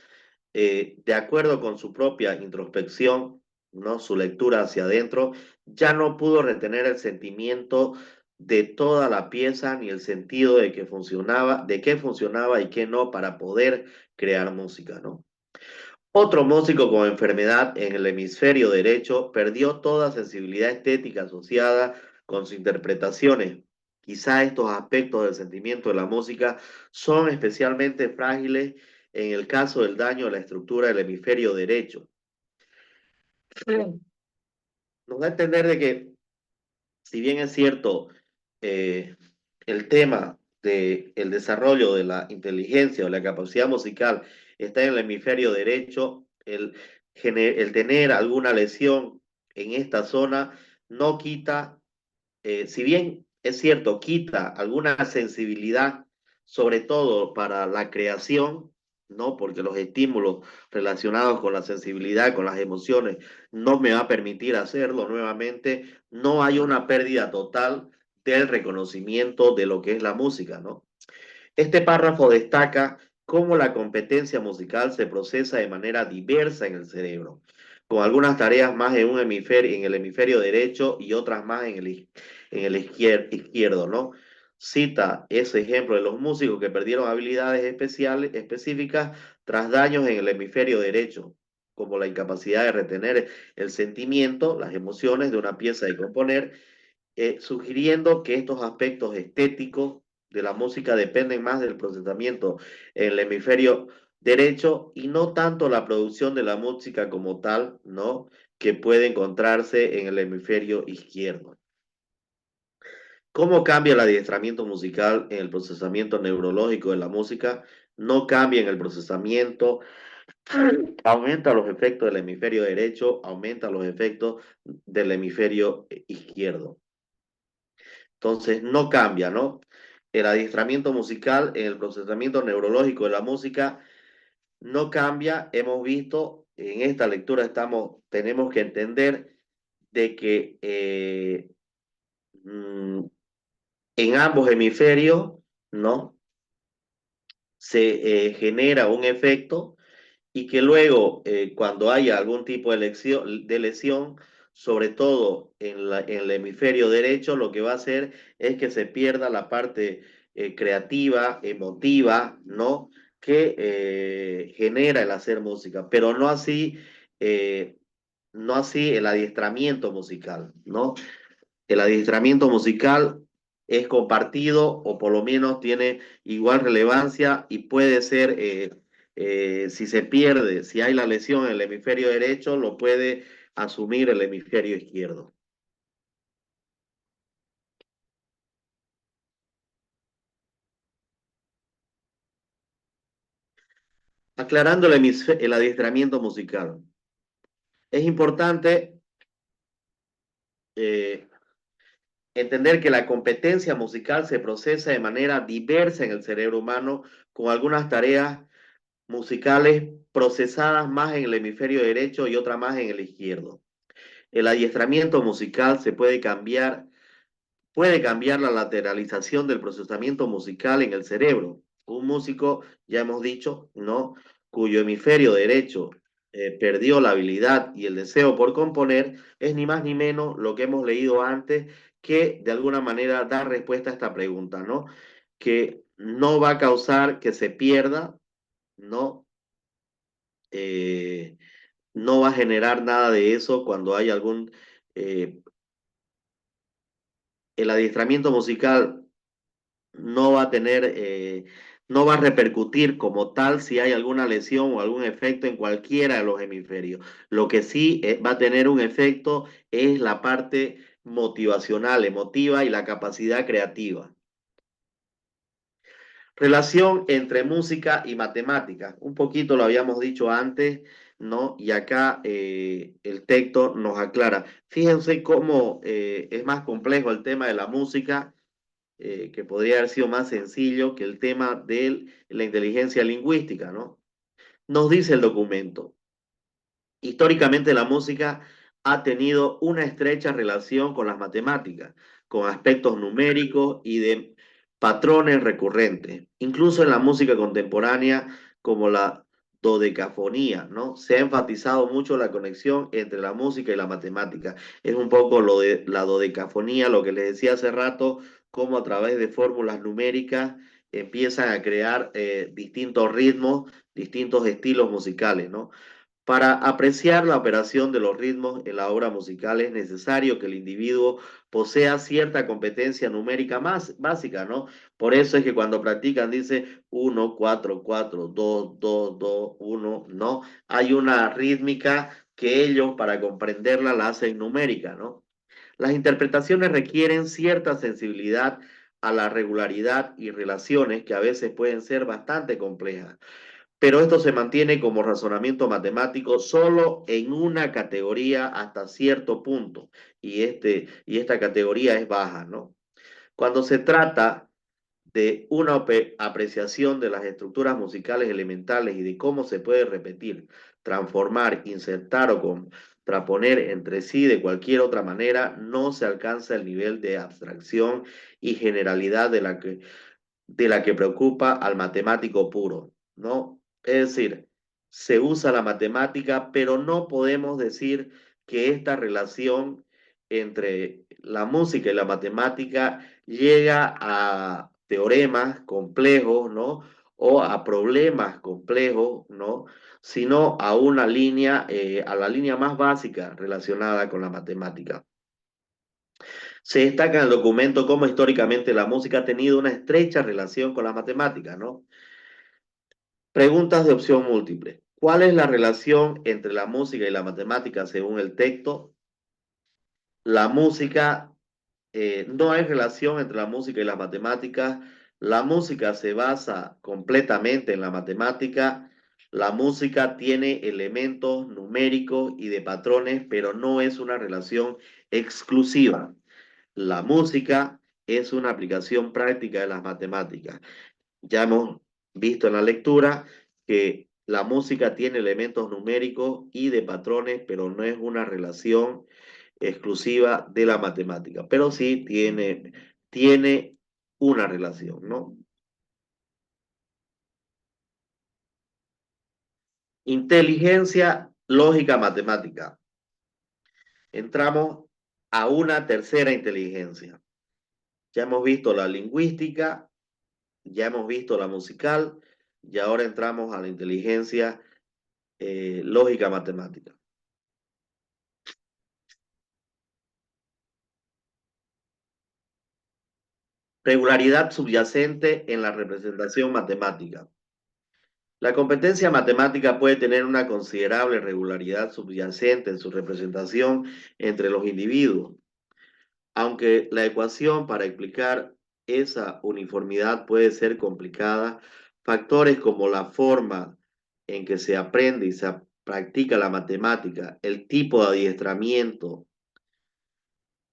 de acuerdo con su propia introspección, ¿no? Su lectura hacia adentro, ya no pudo retener el sentimiento de toda la pieza ni el sentido de que funcionaba, de qué funcionaba y qué no para poder crear música, ¿no? Otro músico con enfermedad en el hemisferio derecho perdió toda sensibilidad estética asociada con sus interpretaciones. Quizá estos aspectos del sentimiento de la música son especialmente frágiles en el caso del daño a la estructura del hemisferio derecho. Nos da a entender de que, si bien es cierto, eh, el tema del desarrollo de la inteligencia o la capacidad musical está en el hemisferio derecho, el tener alguna lesión en esta zona no quita, si bien es cierto, quita alguna sensibilidad, sobre todo para la creación, ¿no? Porque los estímulos relacionados con la sensibilidad, con las emociones, no me va a permitir hacerlo nuevamente. No hay una pérdida total del reconocimiento de lo que es la música, ¿no? Este párrafo destaca cómo la competencia musical se procesa de manera diversa en el cerebro, con algunas tareas más en un hemisferio, en el hemisferio derecho y otras más en el izquierdo, ¿no? Cita ese ejemplo de los músicos que perdieron habilidades específicas tras daños en el hemisferio derecho, como la incapacidad de retener el sentimiento, las emociones de una pieza de componer, sugiriendo que estos aspectos estéticos de la música dependen más del procesamiento en el hemisferio derecho y no tanto la producción de la música como tal, ¿no? Que puede encontrarse en el hemisferio izquierdo. ¿Cómo cambia el adiestramiento musical en el procesamiento neurológico de la música? No cambia en el procesamiento, aumenta los efectos del hemisferio derecho, aumenta los efectos del hemisferio izquierdo. Entonces, no cambia, ¿no? El adiestramiento musical en el procesamiento neurológico de la música no cambia. Hemos visto, en esta lectura tenemos que entender de que en ambos hemisferios, ¿no? Se genera un efecto y que luego, cuando haya algún tipo de lesión, sobre todo en el hemisferio derecho, lo que va a hacer es que se pierda la parte creativa, emotiva, ¿no? Que genera el hacer música, pero eh, no así el adiestramiento musical, ¿no? El adiestramiento musical es compartido o por lo menos tiene igual relevancia y puede ser, si se pierde, si hay la lesión en el hemisferio derecho, lo puede asumir el hemisferio izquierdo. Aclarando el adiestramiento musical. Es importante eh, entender que la competencia musical se procesa de manera diversa en el cerebro humano, con algunas tareas musicales procesadas más en el hemisferio derecho y otra más en el izquierdo. El adiestramiento musical puede cambiar la lateralización del procesamiento musical en el cerebro. Un músico, ya hemos dicho, ¿no? Cuyo hemisferio derecho perdió la habilidad y el deseo por componer, es ni más ni menos lo que hemos leído antes, que de alguna manera da respuesta a esta pregunta, ¿no? Que no va a causar que se pierda, ¿no? Eh, no va a generar nada de eso cuando hay eh, el adiestramiento musical no va a no va a repercutir como tal si hay alguna lesión o algún efecto en cualquiera de los hemisferios. Lo que sí va a tener un efecto es la parte motivacional, emotiva y la capacidad creativa. Relación entre música y matemática. Un poquito lo habíamos dicho antes, ¿no? Y acá el texto nos aclara. Fíjense cómo es más complejo el tema de la música, que podría haber sido más sencillo que el tema de la inteligencia lingüística, ¿no? Nos dice el documento. Históricamente la música ha tenido una estrecha relación con las matemáticas, con aspectos numéricos y de patrones recurrentes. Incluso en la música contemporánea, como la dodecafonía, ¿no? Se ha enfatizado mucho la conexión entre la música y la matemática. Es un poco lo de la dodecafonía, lo que les decía hace rato, cómo a través de fórmulas numéricas empiezan a crear distintos ritmos, distintos estilos musicales, ¿no? Para apreciar la operación de los ritmos en la obra musical es necesario que el individuo posea cierta competencia numérica más básica, ¿no? Por eso es que cuando practican dice 1, 4, 4, 2, 2, 2, 1, ¿no? Hay una rítmica que ellos para comprenderla la hacen numérica, ¿no? Las interpretaciones requieren cierta sensibilidad a la regularidad y relaciones que a veces pueden ser bastante complejas, pero esto se mantiene como razonamiento matemático solo en una categoría hasta cierto punto, y esta categoría es baja, ¿no? Cuando se trata de una apreciación de las estructuras musicales elementales y de cómo se puede repetir, transformar, insertar o contraponer entre sí de cualquier otra manera, no se alcanza el nivel de abstracción y generalidad de la que preocupa al matemático puro, ¿no? Es decir, se usa la matemática, pero no podemos decir que esta relación entre la música y la matemática llega a teoremas complejos, ¿no? O a problemas complejos, ¿no? Sino a una línea, a la línea más básica relacionada con la matemática. Se destaca en el documento cómo históricamente la música ha tenido una estrecha relación con la matemática, ¿no? Preguntas de opción múltiple. ¿Cuál es la relación entre la música y la matemática según el texto? La música, no hay relación entre la música y las matemáticas. La música se basa completamente en la matemática. La música tiene elementos numéricos y de patrones, pero no es una relación exclusiva. La música es una aplicación práctica de las matemáticas. Ya hemos visto en la lectura que la música tiene elementos numéricos y de patrones, pero no es una relación exclusiva de la matemática, pero sí tiene una relación, ¿no? Inteligencia lógica matemática. Entramos a una tercera inteligencia. Ya hemos visto la lingüística, ya hemos visto la musical y ahora entramos a la inteligencia lógica matemática. Regularidad subyacente en la representación matemática. La competencia matemática puede tener una considerable regularidad subyacente en su representación entre los individuos, aunque la ecuación para explicar esa uniformidad puede ser complicada. Factores como la forma en que se aprende y se practica la matemática, el tipo de adiestramiento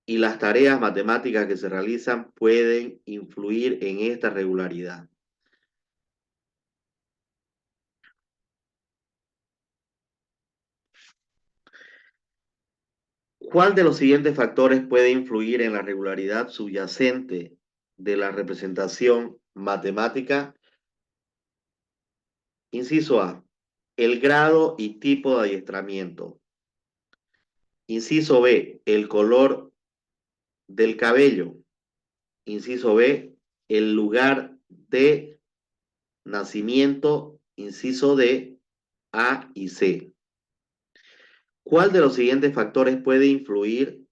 y las tareas matemáticas que se realizan pueden influir en esta regularidad. ¿Cuál de los siguientes factores puede influir en la regularidad subyacente de la representación matemática? Inciso A, el grado y tipo de adiestramiento. Inciso B, el color del cabello. Inciso B, el lugar de nacimiento. Inciso D, A y C. ¿Cuál de los siguientes factores puede influir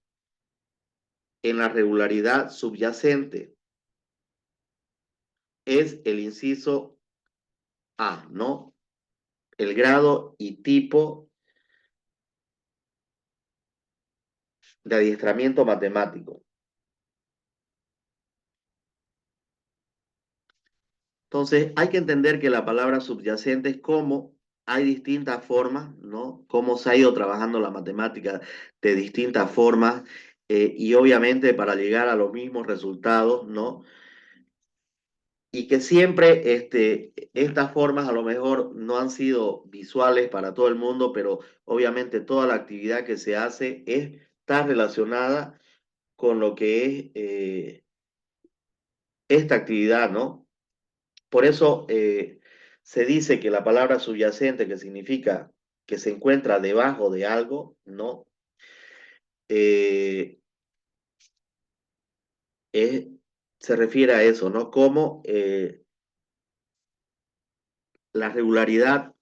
en la regularidad subyacente? Es el inciso A, ¿no? El grado y tipo de adiestramiento matemático. Entonces, hay que entender que la palabra subyacente es cómo hay distintas formas, ¿no? Cómo se ha ido trabajando la matemática de distintas formas y obviamente para llegar a los mismos resultados, ¿no? Y que siempre estas formas a lo mejor no han sido visuales para todo el mundo, pero obviamente toda la actividad que se hace está relacionada con lo que es esta actividad, ¿no? Por eso se dice que la palabra subyacente, que significa que se encuentra debajo de algo, ¿no? Eh, es- Se refiere a eso, ¿no? Como la regularidad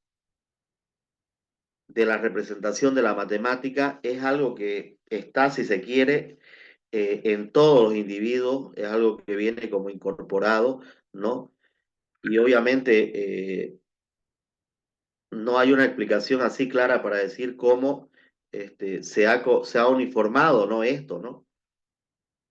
de la representación de la matemática es algo que está, si se quiere, en todos los individuos, es algo que viene como incorporado, ¿no? Y obviamente no hay una explicación así clara para decir cómo se ha uniformado, ¿no? Esto, ¿no?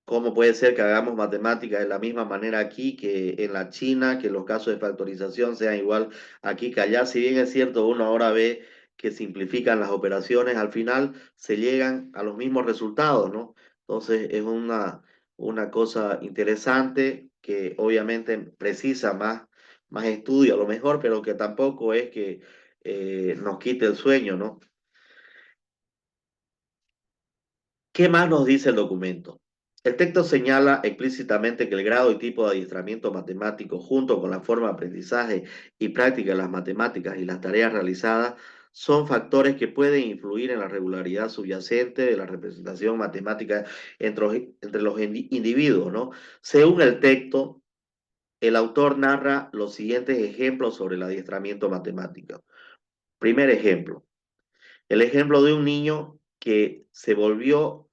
¿Cómo puede ser que hagamos matemáticas de la misma manera aquí que en la China, que los casos de factorización sean igual aquí que allá? Si bien es cierto, uno ahora ve que simplifican las operaciones, al final se llegan a los mismos resultados, ¿no? Entonces es una cosa interesante que obviamente precisa más estudio a lo mejor, pero que tampoco es que nos quite el sueño, ¿no? ¿Qué más nos dice el documento? El texto señala explícitamente que el grado y tipo de adiestramiento matemático, junto con la forma de aprendizaje y práctica de las matemáticas y las tareas realizadas, son factores que pueden influir en la regularidad subyacente de la representación matemática entre los individuos, ¿no? Según el texto, el autor narra los siguientes ejemplos sobre el adiestramiento matemático. Primer ejemplo. El ejemplo de un niño que se volvió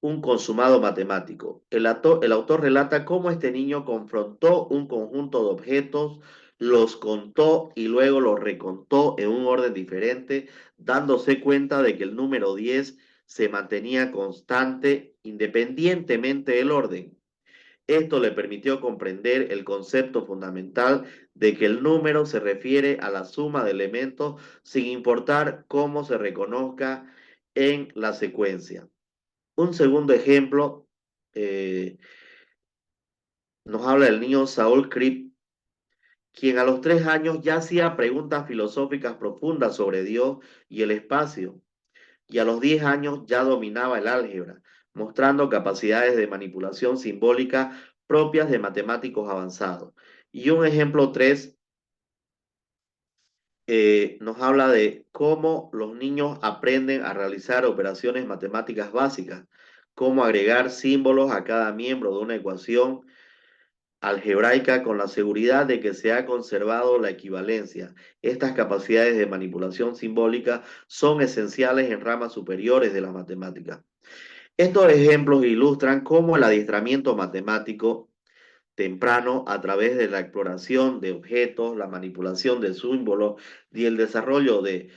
un consumado matemático. El autor relata cómo este niño confrontó un conjunto de objetos, los contó y luego los recontó en un orden diferente, dándose cuenta de que el número 10 se mantenía constante independientemente del orden. Esto le permitió comprender el concepto fundamental de que el número se refiere a la suma de elementos sin importar cómo se reconozca en la secuencia. Un segundo ejemplo eh, nos habla del niño Saul Cripp, quien a los 3 años ya hacía preguntas filosóficas profundas sobre Dios y el espacio, y a los 10 años ya dominaba el álgebra, mostrando capacidades de manipulación simbólica propias de matemáticos avanzados. Y un ejemplo 3 nos habla de cómo los niños aprenden a realizar operaciones matemáticas básicas, cómo agregar símbolos a cada miembro de una ecuación algebraica con la seguridad de que se ha conservado la equivalencia. Estas capacidades de manipulación simbólica son esenciales en ramas superiores de la matemática. Estos ejemplos ilustran cómo el adiestramiento matemático temprano a través de la exploración de objetos, la manipulación de símbolos y el desarrollo de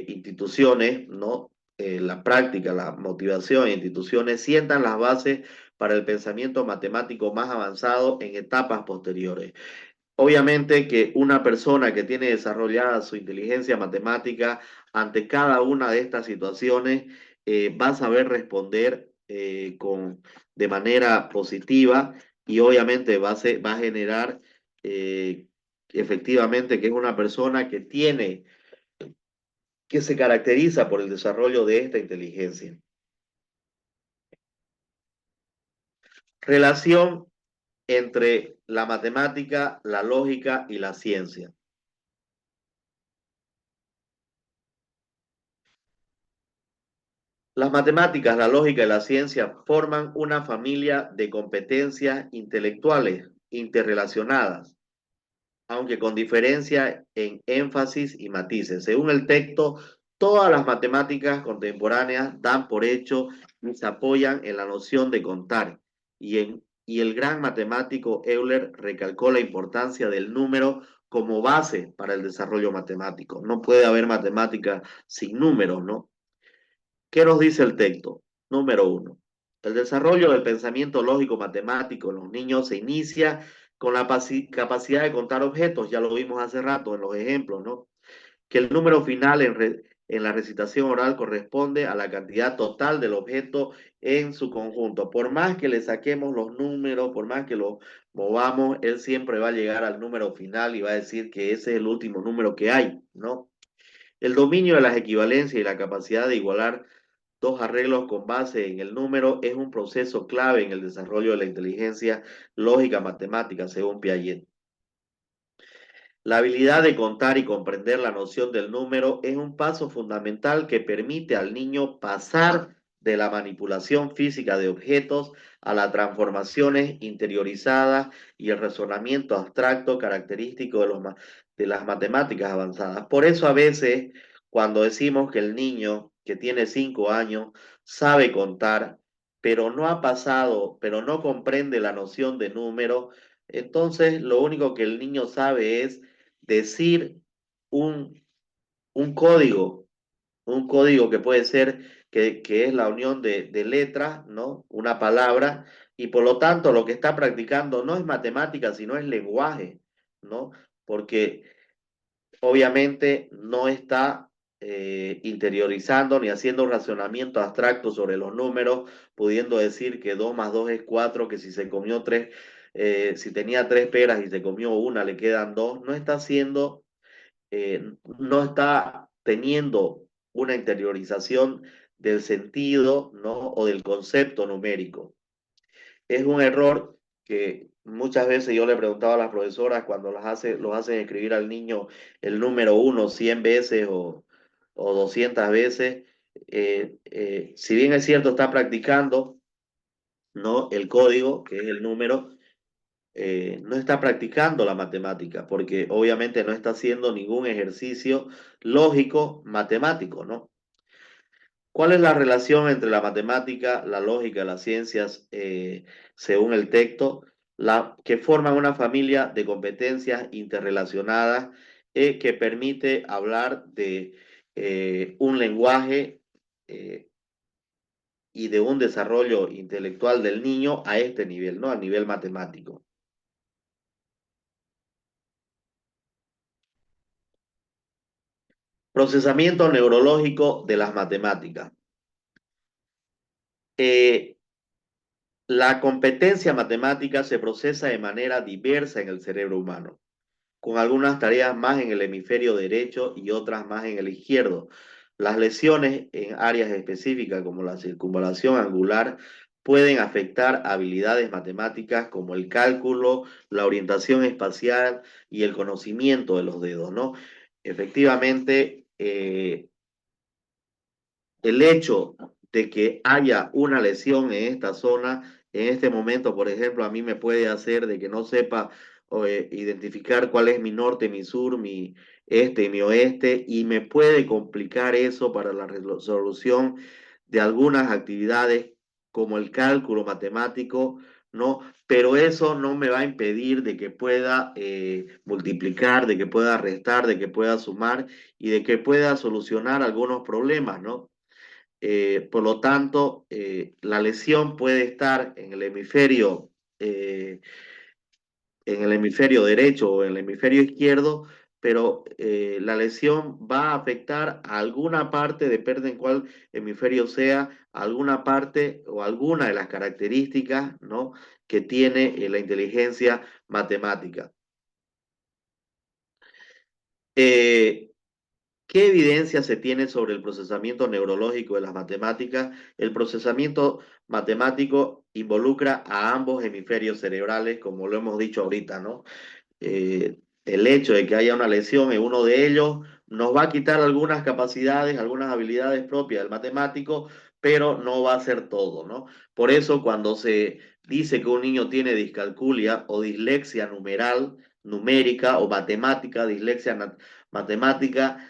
instituciones, ¿no? La práctica, la motivación de instituciones sientan las bases para el pensamiento matemático más avanzado en etapas posteriores. Obviamente que una persona que tiene desarrollada su inteligencia matemática ante cada una de estas situaciones va a saber responder de manera positiva y obviamente va a generar eh, efectivamente que es una persona que se caracteriza por el desarrollo de esta inteligencia. Relación entre la matemática, la lógica y la ciencia. Las matemáticas, la lógica y la ciencia forman una familia de competencias intelectuales interrelacionadas, aunque con diferencia en énfasis y matices. Según el texto, todas las matemáticas contemporáneas dan por hecho y se apoyan en la noción de contar. Y el gran matemático Euler recalcó la importancia del número como base para el desarrollo matemático. No puede haber matemática sin números, ¿no? ¿Qué nos dice el texto? Número uno. El desarrollo del pensamiento lógico matemático en los niños se inicia con la capacidad de contar objetos, ya lo vimos hace rato en los ejemplos, ¿no? Que el número final en la recitación oral corresponde a la cantidad total del objeto en su conjunto. Por más que le saquemos los números, por más que lo movamos, él siempre va a llegar al número final y va a decir que ese es el último número que hay, ¿no? El dominio de las equivalencias y la capacidad de igualar dos arreglos con base en el número es un proceso clave en el desarrollo de la inteligencia lógica matemática, según Piaget. La habilidad de contar y comprender la noción del número es un paso fundamental que permite al niño pasar de la manipulación física de objetos a las transformaciones interiorizadas y el razonamiento abstracto característico de las matemáticas avanzadas. Por eso a veces cuando decimos que el niño que tiene 5 años sabe contar, pero no ha pasado, pero no comprende la noción de número, entonces lo único que el niño sabe es decir un, un código un código que puede ser que es la unión de letras, ¿no? Una palabra, y por lo tanto lo que está practicando no es matemática, sino es lenguaje, ¿no? Porque obviamente no está interiorizando ni haciendo un razonamiento abstracto sobre los números, pudiendo decir que 2 más 2 es 4, que si se comió tres, si tenía tres peras y se comió una, le quedan dos. No está haciendo, no está teniendo una interiorización del sentido, ¿no? O del concepto numérico. Es un error que muchas veces yo le preguntaba a las profesoras cuando los hacen escribir al niño el número uno 100 veces o 200 veces. Si bien es cierto, está practicando, ¿no? El código, que es el número, no está practicando la matemática, porque obviamente no está haciendo ningún ejercicio lógico matemático, ¿no? ¿Cuál es la relación entre la matemática, la lógica, las ciencias, según el texto, que forman una familia de competencias interrelacionadas que permite hablar de un lenguaje y de un desarrollo intelectual del niño a este nivel, ¿no? A nivel matemático. Procesamiento neurológico de las matemáticas. Eh, la competencia matemática se procesa de manera diversa en el cerebro humano, con algunas tareas más en el hemisferio derecho y otras más en el izquierdo. Las lesiones en áreas específicas como la circunvalación angular pueden afectar habilidades matemáticas como el cálculo, la orientación espacial y el conocimiento de los dedos, ¿no? Efectivamente, el hecho de que haya una lesión en esta zona, en este momento, por ejemplo, a mí me puede hacer de que no sepa identificar cuál es mi norte, mi sur, mi este y mi oeste, y me puede complicar eso para la resolución de algunas actividades como el cálculo matemático, ¿no? Pero eso no me va a impedir de que pueda multiplicar, de que pueda restar, de que pueda sumar y de que pueda solucionar algunos problemas, ¿no? Por lo tanto, la lesión puede estar en el hemisferio derecho o en el hemisferio izquierdo, pero la lesión va a afectar a alguna parte, depende en cuál hemisferio sea, alguna parte o alguna de las características, ¿no? Que tiene la inteligencia matemática. Eh, ¿Qué evidencia se tiene sobre el procesamiento neurológico de las matemáticas? El procesamiento matemático involucra a ambos hemisferios cerebrales, como lo hemos dicho ahorita, ¿no? El hecho de que haya una lesión en uno de ellos nos va a quitar algunas capacidades, algunas habilidades propias del matemático, pero no va a ser todo, ¿no? Por eso cuando se dice que un niño tiene discalculia o dislexia numeral, numérica o matemática, matemática,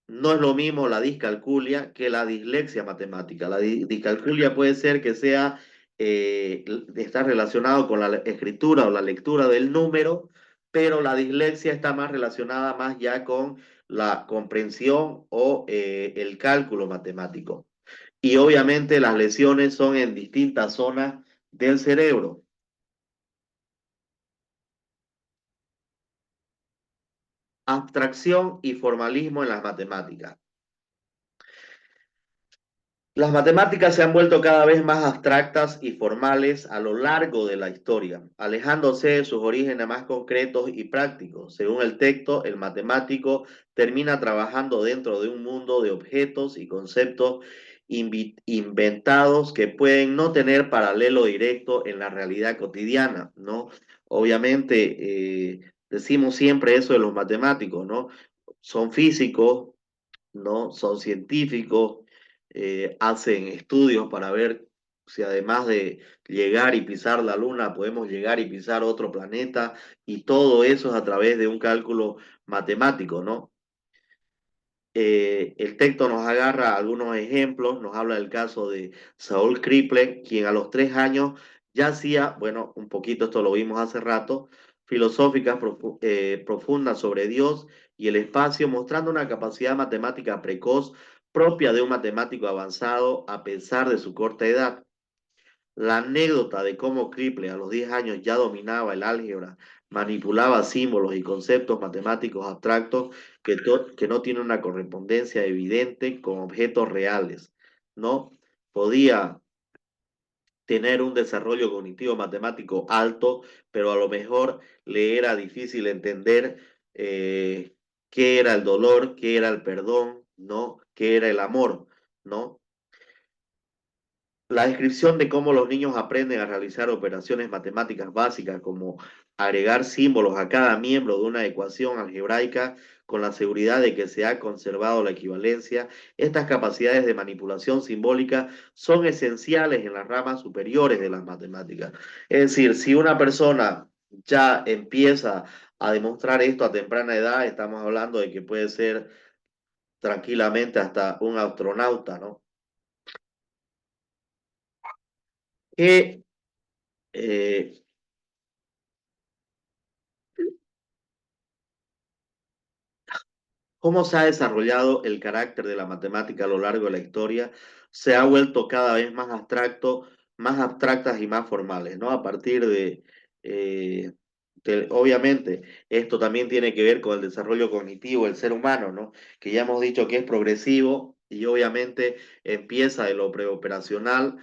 no es lo mismo la discalculia que la dislexia matemática. La discalculia puede ser que sea, está relacionado con la escritura o la lectura del número, pero la dislexia está más relacionada más ya con la comprensión o el cálculo matemático. Y obviamente las lesiones son en distintas zonas del cerebro. Abstracción y formalismo en las matemáticas. Las matemáticas se han vuelto cada vez más abstractas y formales a lo largo de la historia, alejándose de sus orígenes más concretos y prácticos. Según el texto, el matemático termina trabajando dentro de un mundo de objetos y conceptos inventados que pueden no tener paralelo directo en la realidad cotidiana, ¿no? Obviamente, decimos siempre eso de los matemáticos, ¿no? Son físicos, ¿no? Son científicos, hacen estudios para ver si además de llegar y pisar la luna, podemos llegar y pisar otro planeta, y todo eso es a través de un cálculo matemático, ¿no? El texto nos agarra algunos ejemplos, nos habla del caso de Saul Criple, quien a los 3 años ya hacía, bueno, un poquito, esto lo vimos hace rato, filosóficas profundas sobre Dios y el espacio, mostrando una capacidad matemática precoz propia de un matemático avanzado a pesar de su corta edad. La anécdota de cómo Kepler a los 10 años ya dominaba el álgebra, manipulaba símbolos y conceptos matemáticos abstractos que no tienen una correspondencia evidente con objetos reales, ¿no? Podía tener un desarrollo cognitivo matemático alto, pero a lo mejor le era difícil entender qué era el dolor, qué era el perdón, ¿no? Qué era el amor, ¿no? La descripción de cómo los niños aprenden a realizar operaciones matemáticas básicas, como agregar símbolos a cada miembro de una ecuación algebraica con la seguridad de que se ha conservado la equivalencia, estas capacidades de manipulación simbólica son esenciales en las ramas superiores de las matemáticas. Es decir, si una persona ya empieza a demostrar esto a temprana edad, estamos hablando de que puede ser tranquilamente hasta un astronauta, ¿no? Que eh, cómo se ha desarrollado el carácter de la matemática a lo largo de la historia, se ha vuelto cada vez más abstracto, más abstractas y más formales, ¿no? A partir eh, obviamente, esto también tiene que ver con el desarrollo cognitivo del ser humano, ¿no? Que ya hemos dicho que es progresivo y obviamente empieza de lo preoperacional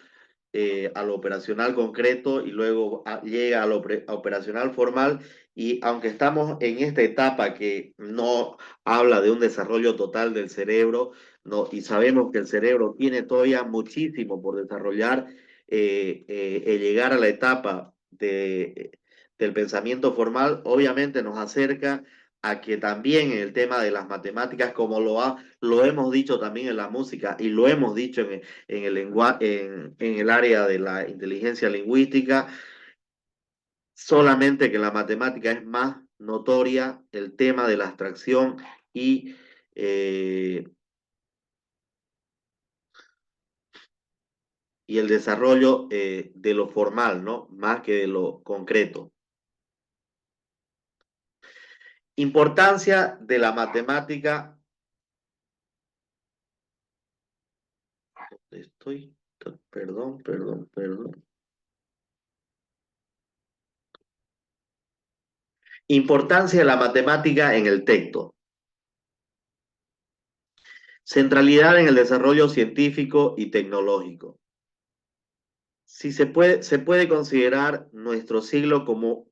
a lo operacional concreto y luego llega a lo operacional formal. Y aunque estamos en esta etapa que no habla de un desarrollo total del cerebro, no, y sabemos que el cerebro tiene todavía muchísimo por desarrollar, el llegar a la etapa del pensamiento formal, obviamente nos acerca a que también en el tema de las matemáticas, como lo hemos dicho también en la música y lo hemos dicho en el en el área de la inteligencia lingüística, solamente que en la matemática es más notoria el tema de la abstracción y, eh, y el desarrollo de lo formal, ¿no? Más que de lo concreto. Importancia de la matemática. Estoy, perdón. Importancia de la matemática en el texto. Centralidad en el desarrollo científico y tecnológico. Si se puede considerar nuestro siglo como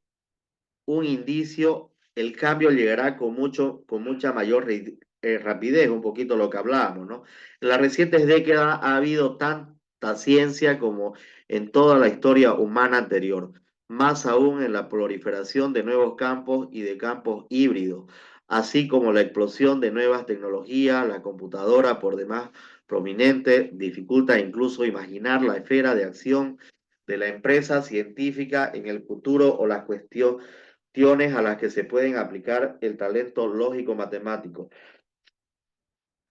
un indicio, el cambio llegará con mucha mayor rapidez, un poquito lo que hablábamos, ¿no? En las recientes décadas ha habido tanta ciencia como en toda la historia humana anterior, más aún en la proliferación de nuevos campos y de campos híbridos, así como la explosión de nuevas tecnologías, la computadora por demás prominente, dificulta incluso imaginar la esfera de acción de la empresa científica en el futuro o las cuestiones a las que se pueden aplicar el talento lógico matemático.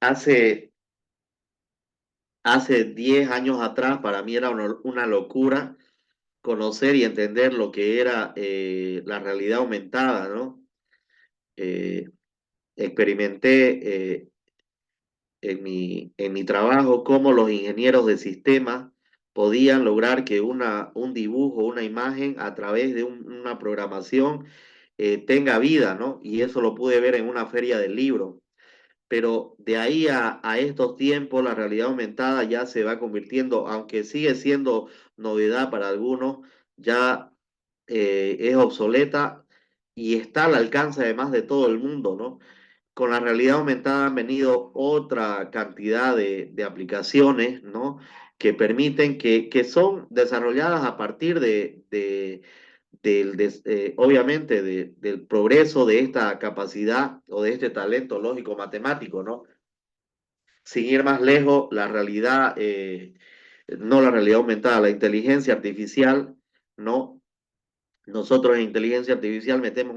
Hace, hace 10 años atrás para mí era una locura conocer y entender lo que era la realidad aumentada, ¿no? Eh, experimenté en mi trabajo cómo los ingenieros de sistemas podían lograr que un dibujo, una imagen a través de una programación tenga vida, ¿no? Y eso lo pude ver en una feria del libro. Pero de ahí a estos tiempos la realidad aumentada ya se va convirtiendo, aunque sigue siendo novedad para algunos, ya es obsoleta y está al alcance además de todo el mundo, ¿no? Con la realidad aumentada han venido otra cantidad de aplicaciones, ¿no? Que permiten, que son desarrolladas a partir obviamente, del progreso de esta capacidad o de este talento lógico matemático, ¿no? Sin ir más lejos, no la realidad aumentada, la inteligencia artificial, ¿no? Nosotros en inteligencia artificial metemos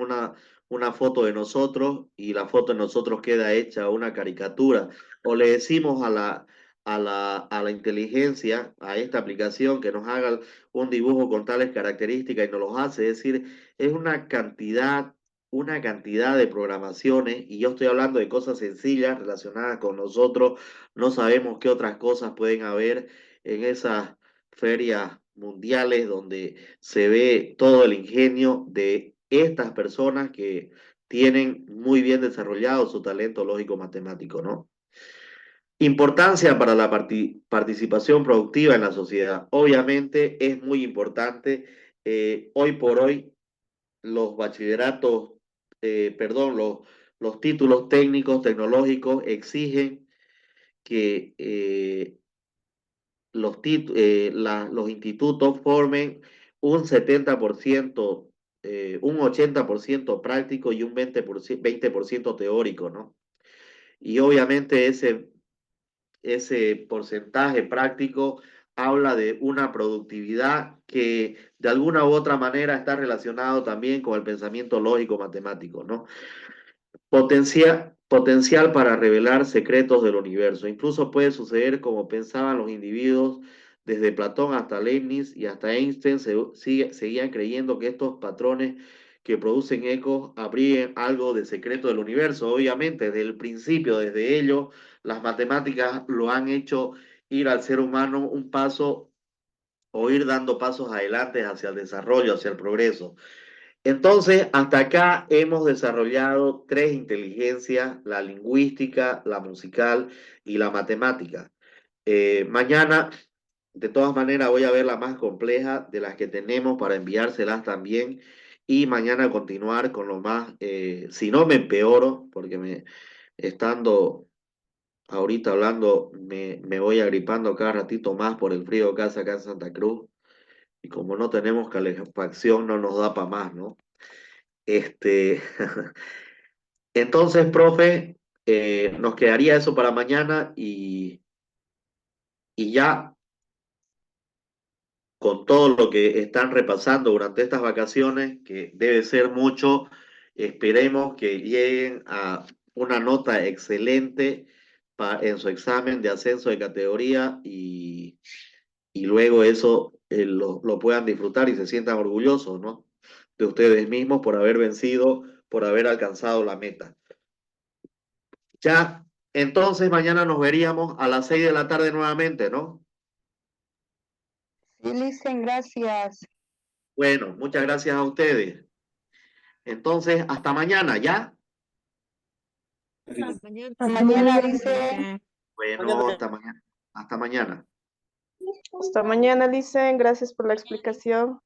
una foto de nosotros y la foto de nosotros queda hecha una caricatura. O le decimos a la inteligencia, a esta aplicación, que nos haga un dibujo con tales características y nos los hace. Es decir, es una cantidad una cantidad de programaciones, y yo estoy hablando de cosas sencillas relacionadas con nosotros, no sabemos qué otras cosas pueden haber en esas ferias mundiales donde se ve todo el ingenio de estas personas que tienen muy bien desarrollado su talento lógico matemático, ¿no? Importancia para la participación productiva en la sociedad. Obviamente es muy importante. Hoy por hoy los bachilleratos, perdón, los títulos técnicos, tecnológicos exigen que los institutos formen un 70%, un 80% práctico y un 20% teórico, ¿no? Y obviamente ese porcentaje práctico habla de una productividad que de alguna u otra manera está relacionado también con el pensamiento lógico matemático, ¿no? Potencial para revelar secretos del universo. Incluso puede suceder como pensaban los individuos desde Platón hasta Leibniz y hasta Einstein, seguían creyendo que estos patrones que producen ecos abrían algo de secreto del universo. Obviamente, desde el principio, desde ellos, las matemáticas lo han hecho ir al ser humano un paso o ir dando pasos adelante hacia el desarrollo, hacia el progreso. Entonces, hasta acá hemos desarrollado tres inteligencias: la lingüística, la musical y la matemática. Mañana, de todas maneras, voy a ver la más compleja de las que tenemos para enviárselas también. Y mañana continuar con lo más, si no me empeoro, porque estando ahorita hablando, me voy agripando cada ratito más por el frío que hace acá en Santa Cruz. Y como no tenemos calefacción, no nos da para más, ¿no? Este, entonces, profe, nos quedaría eso para mañana y ya con todo lo que están repasando durante estas vacaciones, que debe ser mucho, esperemos que lleguen a una nota excelente en su examen de ascenso de categoría y luego eso lo puedan disfrutar y se sientan orgullosos, ¿no? De ustedes mismos por haber vencido, por haber alcanzado la meta. Ya, entonces mañana nos veríamos a las 6 de la tarde nuevamente, ¿no? Sí, Licen, gracias. Bueno, muchas gracias a ustedes. Entonces, hasta mañana, ¿ya? Mañana. Mañana, Licen. Bueno, hasta mañana. Hasta mañana. Hasta mañana, Licen. Gracias por la explicación.